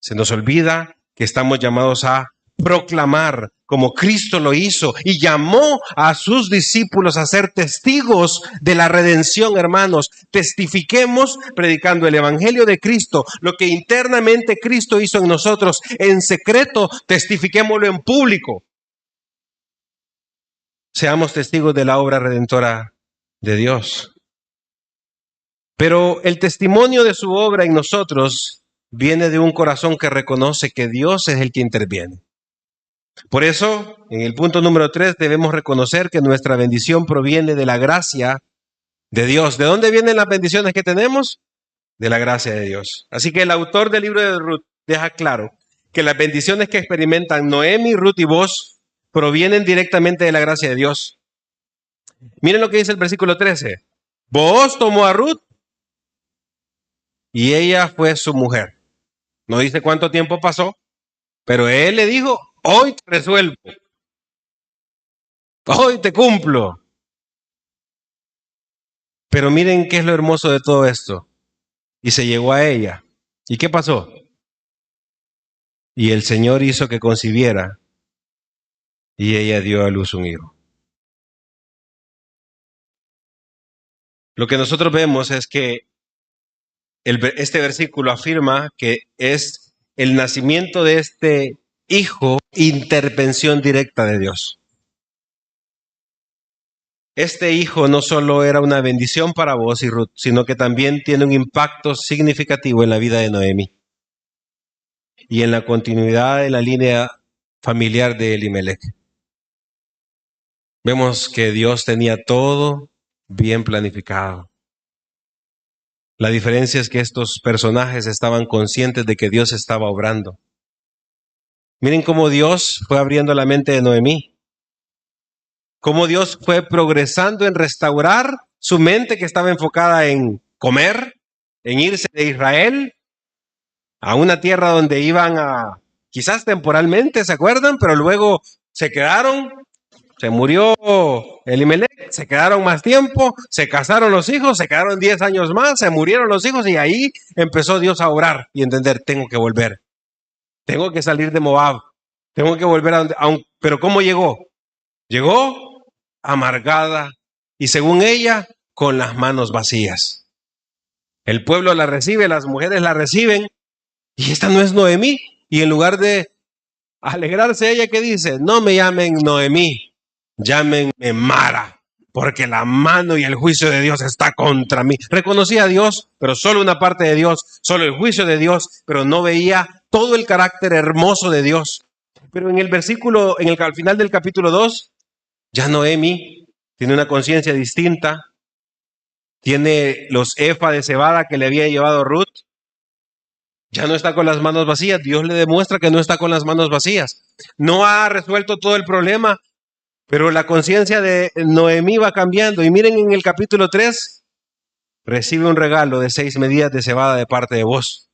Se nos olvida que estamos llamados a proclamar como Cristo lo hizo y llamó a sus discípulos a ser testigos de la redención. Hermanos, testifiquemos predicando el evangelio de Cristo, lo que internamente Cristo hizo en nosotros. En secreto, testifiquémoslo en público. Seamos testigos de la obra redentora de Dios. Pero el testimonio de su obra en nosotros viene de un corazón que reconoce que Dios es el que interviene. Por eso, en el punto número 3, debemos reconocer que nuestra bendición proviene de la gracia de Dios. ¿De dónde vienen las bendiciones que tenemos? De la gracia de Dios. Así que el autor del libro de Ruth deja claro que las bendiciones que experimentan Noemi, Ruth y Boaz provienen directamente de la gracia de Dios. Miren lo que dice el versículo 13. Boaz tomó a Ruth y ella fue su mujer. No dice cuánto tiempo pasó, pero él le dijo: hoy te resuelvo, hoy te cumplo. Pero miren qué es lo hermoso de todo esto. Y se llegó a ella. ¿Y qué pasó? Y el Señor hizo que concibiera y ella dio a luz un hijo. Lo que nosotros vemos es que este versículo afirma que es el nacimiento de este hijo, intervención directa de Dios. Este hijo no solo era una bendición para Boaz y Ruth, sino que también tiene un impacto significativo en la vida de Noemi y en la continuidad de la línea familiar de Elimelech. Vemos que Dios tenía todo bien planificado. La diferencia es que estos personajes estaban conscientes de que Dios estaba obrando. Miren cómo Dios fue abriendo la mente de Noemí. Cómo Dios fue progresando en restaurar su mente, que estaba enfocada en comer, en irse de Israel a una tierra donde iban a, quizás temporalmente, ¿se acuerdan? Pero luego se quedaron. Se murió Elimelech, se quedaron más tiempo, se casaron los hijos, se quedaron 10 años más, se murieron los hijos, y ahí empezó Dios a orar y entender: tengo que volver, tengo que salir de Moab, tengo que volver a donde... Pero ¿cómo llegó? Llegó amargada y, según ella, con las manos vacías. El pueblo la recibe, las mujeres la reciben, y esta no es Noemí. Y en lugar de alegrarse ella, ¿qué dice? No me llamen Noemí, llámenme Mara, porque la mano y el juicio de Dios está contra mí. Reconocía a Dios, pero solo una parte de Dios, solo el juicio de Dios, pero no veía todo el carácter hermoso de Dios. Pero en el versículo, al final del capítulo 2, ya Noemi tiene una conciencia distinta, tiene los efa de cebada que le había llevado Ruth. Ya no está con las manos vacías. Dios le demuestra que no está con las manos vacías. No ha resuelto todo el problema, pero la conciencia de Noemí va cambiando. Y miren, en el capítulo 3, recibe un regalo de 6 medidas de cebada de parte de Boaz.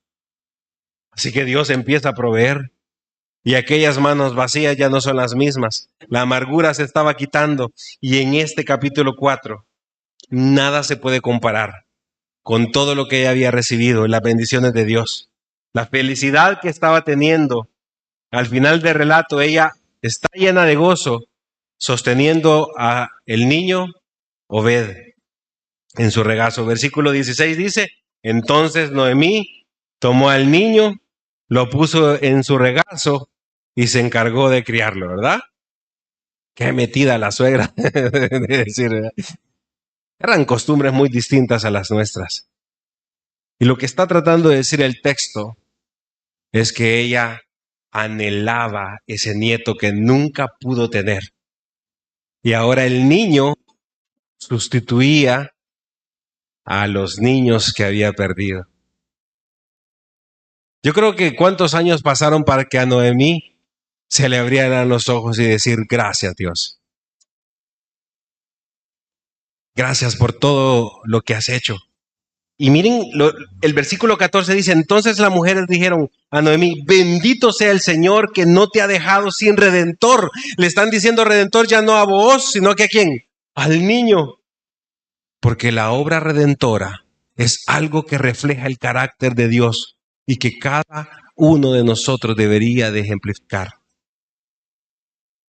Así que Dios empieza a proveer. Y aquellas manos vacías ya no son las mismas. La amargura se estaba quitando. Y en este capítulo 4, nada se puede comparar con todo lo que ella había recibido, las bendiciones de Dios. La felicidad que estaba teniendo. Al final del relato, ella está llena de gozo, sosteniendo a el niño Obed en su regazo. Versículo 16 dice, entonces Noemí tomó al niño, lo puso en su regazo y se encargó de criarlo, ¿verdad? Qué metida la suegra, de decir, ¿verdad? Eran costumbres muy distintas a las nuestras. Y lo que está tratando de decir el texto es que ella anhelaba ese nieto que nunca pudo tener. Y ahora el niño sustituía a los niños que había perdido. Yo creo que cuántos años pasaron para que a Noemí se le abrieran los ojos y decir, gracias Dios. Gracias por todo lo que has hecho. Y miren, el versículo 14 dice, entonces las mujeres dijeron a Noemí, bendito sea el Señor que no te ha dejado sin redentor. Le están diciendo redentor ya no a vos, sino que a quién, al niño. Porque la obra redentora es algo que refleja el carácter de Dios y que cada uno de nosotros debería de ejemplificar,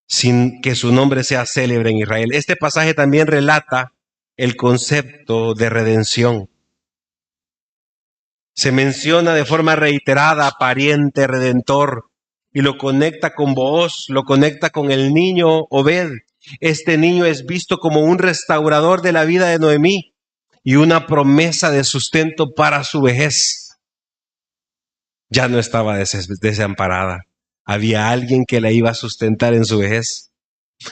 sin que su nombre sea célebre en Israel. Este pasaje también relata el concepto de redención. Se menciona de forma reiterada pariente, redentor, y lo conecta con Booz, lo conecta con el niño Obed. Este niño es visto como un restaurador de la vida de Noemí y una promesa de sustento para su vejez. Ya no estaba desamparada. Había alguien que la iba a sustentar en su vejez.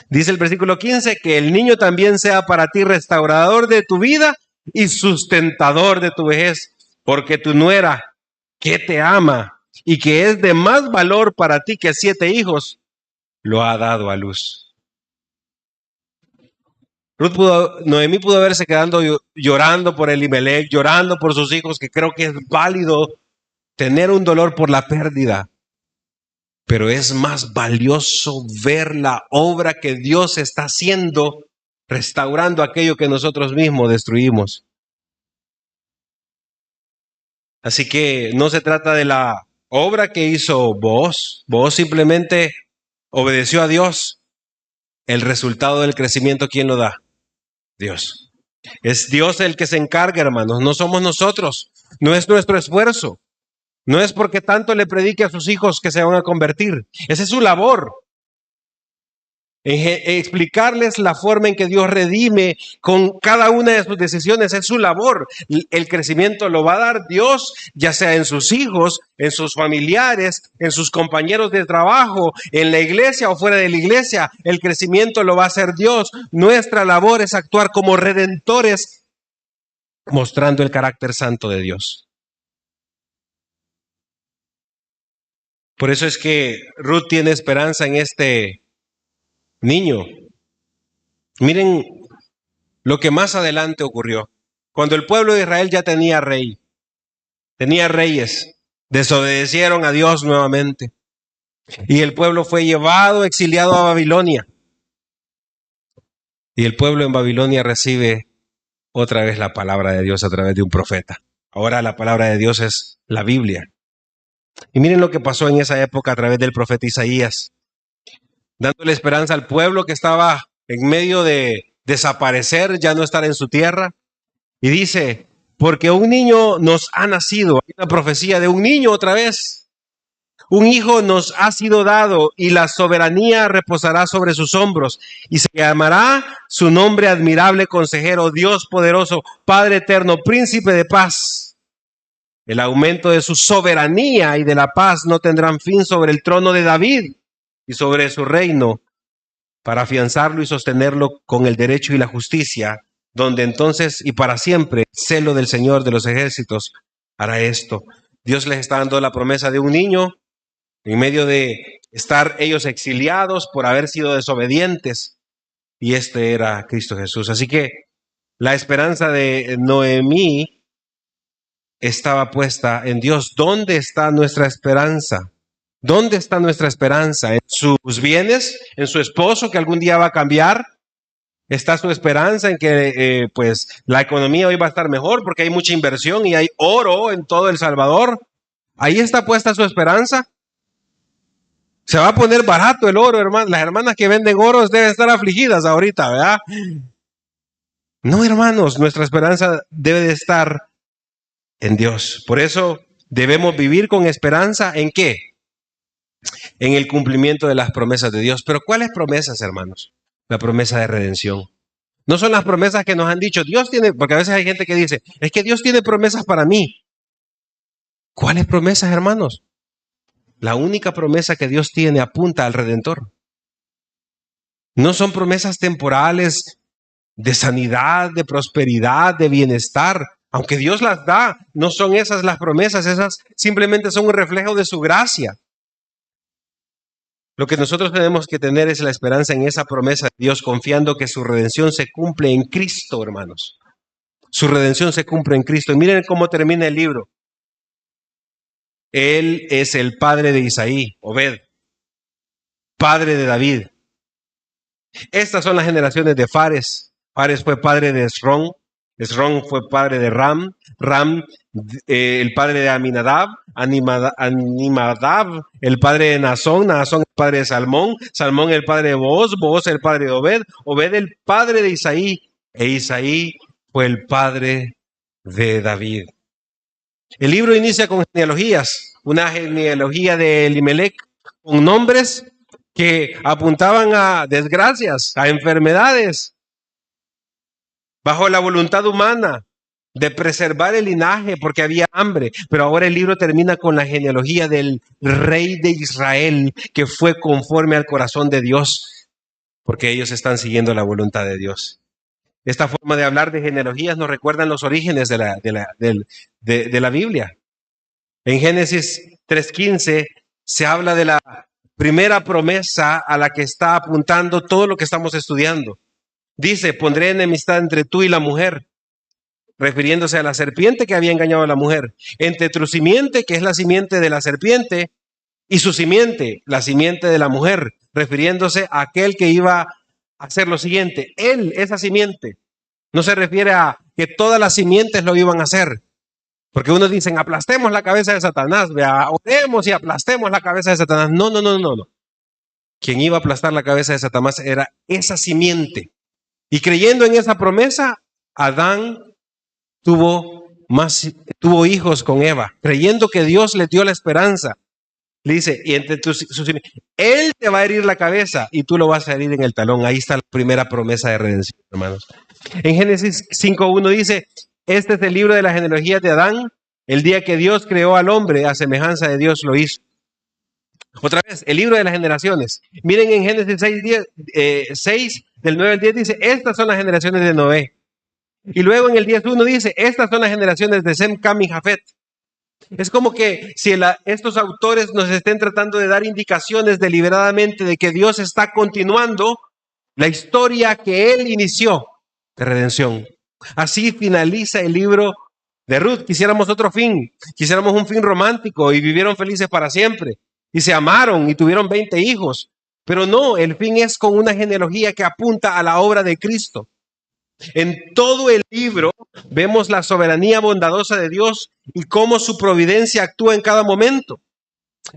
Dice el versículo 15, que el niño también sea para ti restaurador de tu vida y sustentador de tu vejez, porque tu nuera, que te ama y que es de más valor para ti que 7 hijos, lo ha dado a luz. Noemí pudo haberse quedando llorando por Elimelech, llorando por sus hijos, que creo que es válido tener un dolor por la pérdida. Pero es más valioso ver la obra que Dios está haciendo, restaurando aquello que nosotros mismos destruimos. Así que no se trata de la obra que hizo Booz. Booz simplemente obedeció a Dios. El resultado del crecimiento, ¿quién lo da? Dios. Es Dios el que se encarga, hermanos. No somos nosotros. No es nuestro esfuerzo. No es porque tanto le predique a sus hijos que se van a convertir. Esa es su labor. Explicarles la forma en que Dios redime con cada una de sus decisiones es su labor. El crecimiento lo va a dar Dios, ya sea en sus hijos, en sus familiares, en sus compañeros de trabajo, en la iglesia o fuera de la iglesia. El crecimiento lo va a hacer Dios. Nuestra labor es actuar como redentores, mostrando el carácter santo de Dios. Por eso es que Ruth tiene esperanza en este niño. Miren lo que más adelante ocurrió. Cuando el pueblo de Israel ya tenía rey, tenía reyes, desobedecieron a Dios nuevamente. Y el pueblo fue llevado, exiliado a Babilonia. Y el pueblo en Babilonia recibe otra vez la palabra de Dios a través de un profeta. Ahora la palabra de Dios es la Biblia. Y miren lo que pasó en esa época a través del profeta Isaías, dándole esperanza al pueblo que estaba en medio de desaparecer, ya no estar en su tierra. Y dice, porque un niño nos ha nacido, hay una profecía de un niño otra vez. Un hijo nos ha sido dado y la soberanía reposará sobre sus hombros y se llamará su nombre admirable consejero, Dios poderoso, Padre eterno, príncipe de paz. El aumento de su soberanía y de la paz no tendrán fin sobre el trono de David y sobre su reino, para afianzarlo y sostenerlo con el derecho y la justicia, donde entonces y para siempre el celo del Señor de los ejércitos hará esto. Dios les está dando la promesa de un niño en medio de estar ellos exiliados por haber sido desobedientes, y este era Cristo Jesús. Así que la esperanza de Noemí estaba puesta en Dios. ¿Dónde está nuestra esperanza? ¿Dónde está nuestra esperanza? ¿En sus bienes? ¿En su esposo que algún día va a cambiar? ¿Está su esperanza en que pues la economía hoy va a estar mejor porque hay mucha inversión y hay oro en todo El Salvador? ¿Ahí está puesta su esperanza? Se va a poner barato el oro, hermano. Las hermanas que venden oro deben estar afligidas ahorita, ¿verdad? No, hermanos, nuestra esperanza debe de estar en Dios. Por eso debemos vivir con esperanza ¿en qué? En el cumplimiento de las promesas de Dios. Pero ¿cuáles promesas, hermanos? La promesa de redención. No son las promesas que nos han dicho, Dios tiene, porque a veces hay gente que dice, es que Dios tiene promesas para mí. ¿Cuáles promesas, hermanos? La única promesa que Dios tiene apunta al Redentor. No son promesas temporales de sanidad, de prosperidad, de bienestar. Aunque Dios las da, no son esas las promesas, esas simplemente son un reflejo de su gracia. Lo que nosotros tenemos que tener es la esperanza en esa promesa de Dios, confiando que su redención se cumple en Cristo, hermanos. Su redención se cumple en Cristo. Y miren cómo termina el libro. Él es el padre de Isaí, Obed, padre de David. Estas son las generaciones de Fares. Fares fue padre de Esrón. Esrón fue padre de Ram. Ram, el padre de Aminadab. Animadab, el padre de Nazón. Nazón, el padre de Salmón. Salmón, el padre de Booz. Booz, el padre de Obed. Obed, el padre de Isaí. E Isaí fue el padre de David. El libro inicia con genealogías. Una genealogía de Elimelec con nombres que apuntaban a desgracias, a enfermedades, bajo la voluntad humana de preservar el linaje porque había hambre. Pero ahora el libro termina con la genealogía del rey de Israel que fue conforme al corazón de Dios, porque ellos están siguiendo la voluntad de Dios. Esta forma de hablar de genealogías nos recuerdan los orígenes de la Biblia. En Génesis 3:15 se habla de la primera promesa a la que está apuntando todo lo que estamos estudiando. Dice, pondré enemistad entre tú y la mujer, refiriéndose a la serpiente que había engañado a la mujer, entre tu simiente, que es la simiente de la serpiente, y su simiente, la simiente de la mujer, refiriéndose a aquel que iba a hacer lo siguiente. Él, esa simiente, no se refiere a que todas las simientes lo iban a hacer. Porque unos dicen, aplastemos la cabeza de Satanás, vea, oremos y aplastemos la cabeza de Satanás. No. Quien iba a aplastar la cabeza de Satanás era esa simiente. Y creyendo en esa promesa, Adán tuvo hijos con Eva, creyendo que Dios le dio la esperanza. Le dice, y entre él te va a herir la cabeza y tú lo vas a herir en el talón. Ahí está la primera promesa de redención, hermanos. En Génesis 5:1 dice, este es el libro de la genealogía de Adán. El día que Dios creó al hombre, a semejanza de Dios lo hizo. Otra vez, el libro de las generaciones. Miren en Génesis 6, del 9 al 10 dice, estas son las generaciones de Noé. Y luego en el 10:1 dice, estas son las generaciones de Sem, Cam y Jafet. Es como que si estos autores nos estén tratando de dar indicaciones deliberadamente de que Dios está continuando la historia que Él inició de redención. Así finaliza el libro de Ruth. Quisiéramos otro fin, quisiéramos un fin romántico y vivieron felices para siempre. Y se amaron y tuvieron 20 hijos. Pero no, el fin es con una genealogía que apunta a la obra de Cristo. En todo el libro vemos la soberanía bondadosa de Dios y cómo su providencia actúa en cada momento.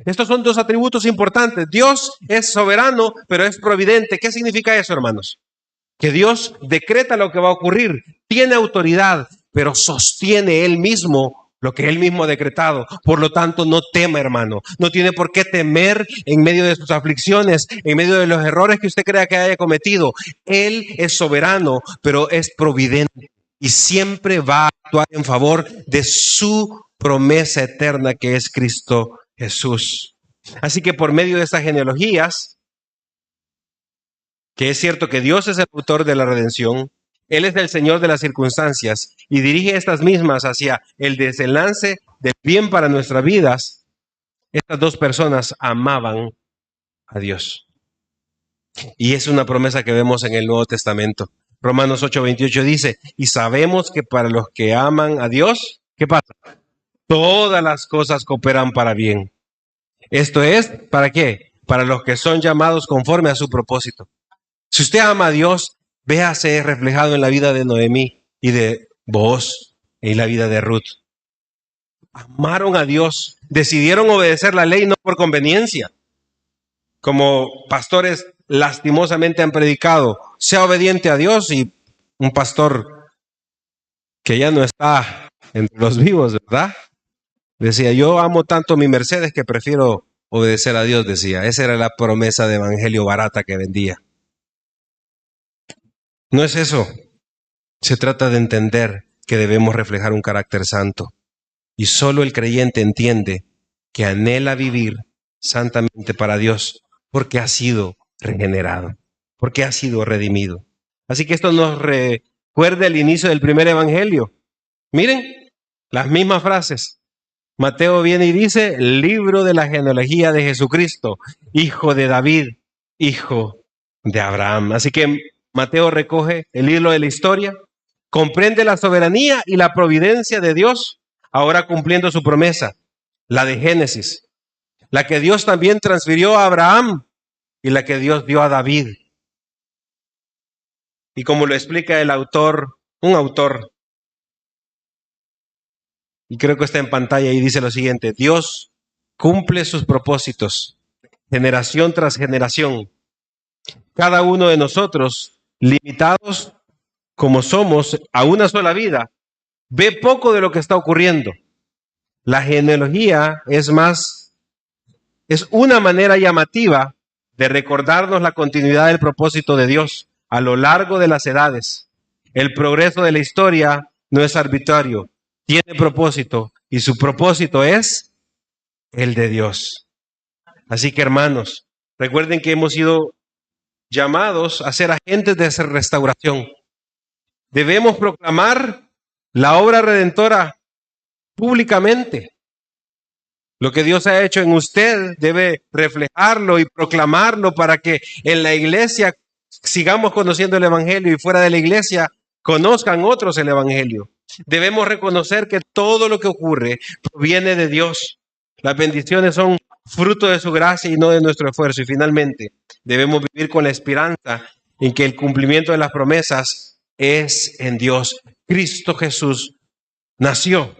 Estos son dos atributos importantes. Dios es soberano, pero es providente. ¿Qué significa eso, hermanos? Que Dios decreta lo que va a ocurrir, tiene autoridad, pero sostiene Él mismo lo que Él mismo ha decretado. Por lo tanto, no tema, hermano. No tiene por qué temer en medio de sus aflicciones, en medio de los errores que usted crea que haya cometido. Él es soberano, pero es providente y siempre va a actuar en favor de su promesa eterna que es Cristo Jesús. Así que por medio de estas genealogías, que es cierto que Dios es el autor de la redención, Él es el Señor de las circunstancias y dirige estas mismas hacia el desenlace del bien para nuestras vidas. Estas dos personas amaban a Dios. Y es una promesa que vemos en el Nuevo Testamento. Romanos 8:28 dice, y sabemos que para los que aman a Dios, ¿qué pasa? Todas las cosas cooperan para bien. Esto es, ¿para qué? Para los que son llamados conforme a su propósito. Si usted ama a Dios, véase reflejado en la vida de Noemí y de Booz y la vida de Ruth. Amaron a Dios, decidieron obedecer la ley no por conveniencia, como pastores lastimosamente han predicado, sea obediente a Dios, y un pastor que ya no está entre los vivos, ¿verdad? Decía, yo amo tanto mi Mercedes que prefiero obedecer a Dios, decía. Esa era la promesa de evangelio barata que vendía. No es eso. Se trata de entender que debemos reflejar un carácter santo. Y solo el creyente entiende que anhela vivir santamente para Dios porque ha sido regenerado, porque ha sido redimido. Así que esto nos recuerda el inicio del primer evangelio. Miren, las mismas frases. Mateo viene y dice, libro de la genealogía de Jesucristo, hijo de David, hijo de Abraham. Así que Mateo recoge el hilo de la historia, comprende la soberanía y la providencia de Dios, ahora cumpliendo su promesa, la de Génesis, la que Dios también transfirió a Abraham y la que Dios dio a David. Y como lo explica el autor, un autor, y creo que está en pantalla y dice lo siguiente, Dios cumple sus propósitos, generación tras generación. Cada uno de nosotros, limitados como somos a una sola vida, ve poco de lo que está ocurriendo. La genealogía es una manera llamativa de recordarnos la continuidad del propósito de Dios a lo largo de las edades. El progreso de la historia no es arbitrario, tiene propósito y su propósito es el de Dios. Así que, hermanos, recuerden que hemos sido llamados a ser agentes de esa restauración. Debemos proclamar la obra redentora públicamente. Lo que Dios ha hecho en usted debe reflejarlo y proclamarlo para que en la iglesia sigamos conociendo el evangelio y fuera de la iglesia conozcan otros el evangelio. Debemos reconocer que todo lo que ocurre proviene de Dios. Las bendiciones son fruto de su gracia y no de nuestro esfuerzo. Y finalmente, debemos vivir con la esperanza en que el cumplimiento de las promesas es en Dios. Cristo Jesús nació,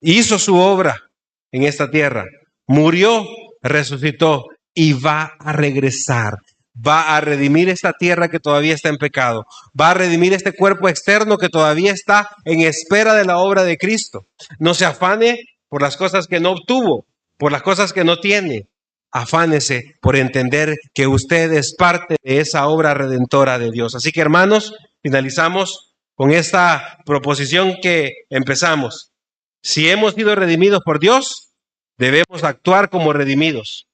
hizo su obra en esta tierra, murió, resucitó y va a regresar. Va a redimir esta tierra que todavía está en pecado. Va a redimir este cuerpo externo que todavía está en espera de la obra de Cristo. No se afane por las cosas que no obtuvo, por las cosas que no tiene. Afánese por entender que usted es parte de esa obra redentora de Dios. Así que, hermanos, finalizamos con esta proposición que empezamos. Si hemos sido redimidos por Dios, debemos actuar como redimidos,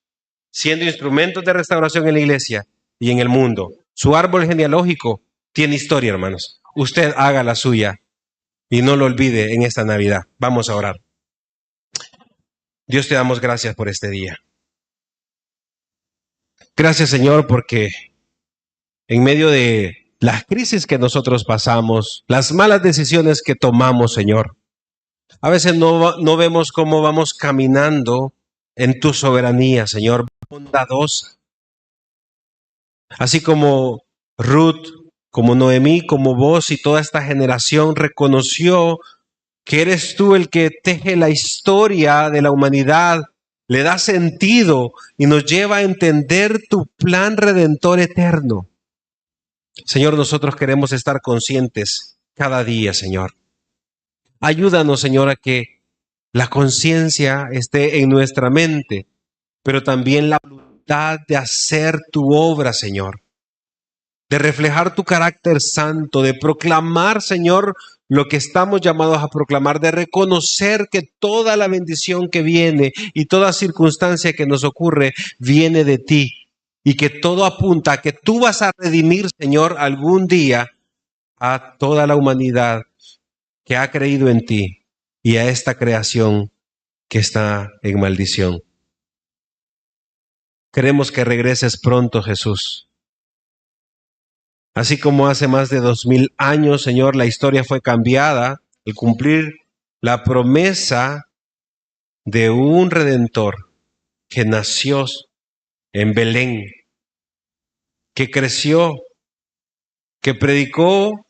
siendo instrumentos de restauración en la iglesia y en el mundo. Su árbol genealógico tiene historia, hermanos. Usted haga la suya y no lo olvide en esta Navidad. Vamos a orar. Dios, te damos gracias por este día. Gracias, Señor, porque en medio de las crisis que nosotros pasamos, las malas decisiones que tomamos, Señor, a veces no vemos cómo vamos caminando en tu soberanía, Señor, bondadosa. Así como Ruth, como Noemí, como vos y toda esta generación reconoció que eres tú el que teje la historia de la humanidad, le da sentido y nos lleva a entender tu plan redentor eterno. Señor, nosotros queremos estar conscientes cada día, Señor. Ayúdanos, Señor, a que la conciencia esté en nuestra mente, pero también la voluntad de hacer tu obra, Señor, de reflejar tu carácter santo, de proclamar, Señor, lo que estamos llamados a proclamar, de reconocer que toda la bendición que viene y toda circunstancia que nos ocurre viene de ti y que todo apunta a que tú vas a redimir, Señor, algún día a toda la humanidad que ha creído en ti y a esta creación que está en maldición. Queremos que regreses pronto, Jesús. Así como hace más de 2000 años, Señor, la historia fue cambiada al cumplir la promesa de un Redentor que nació en Belén, que creció, que predicó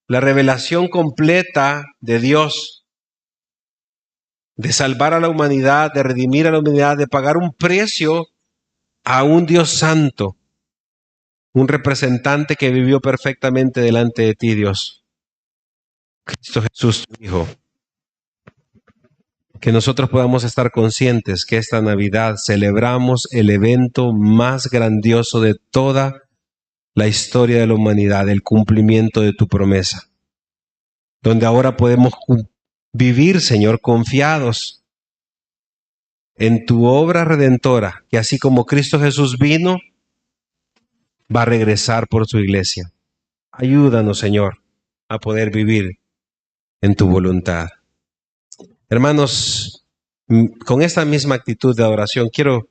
la revelación completa de Dios, de salvar a la humanidad, de redimir a la humanidad, de pagar un precio a un Dios santo, un representante que vivió perfectamente delante de ti, Dios. Cristo Jesús, tu Hijo. Que nosotros podamos estar conscientes que esta Navidad celebramos el evento más grandioso de toda la historia de la humanidad, el cumplimiento de tu promesa, donde ahora podemos vivir, Señor, confiados en tu obra redentora, que así como Cristo Jesús vino, va a regresar por su iglesia. Ayúdanos, Señor, a poder vivir en tu voluntad. Hermanos, con esta misma actitud de adoración, quiero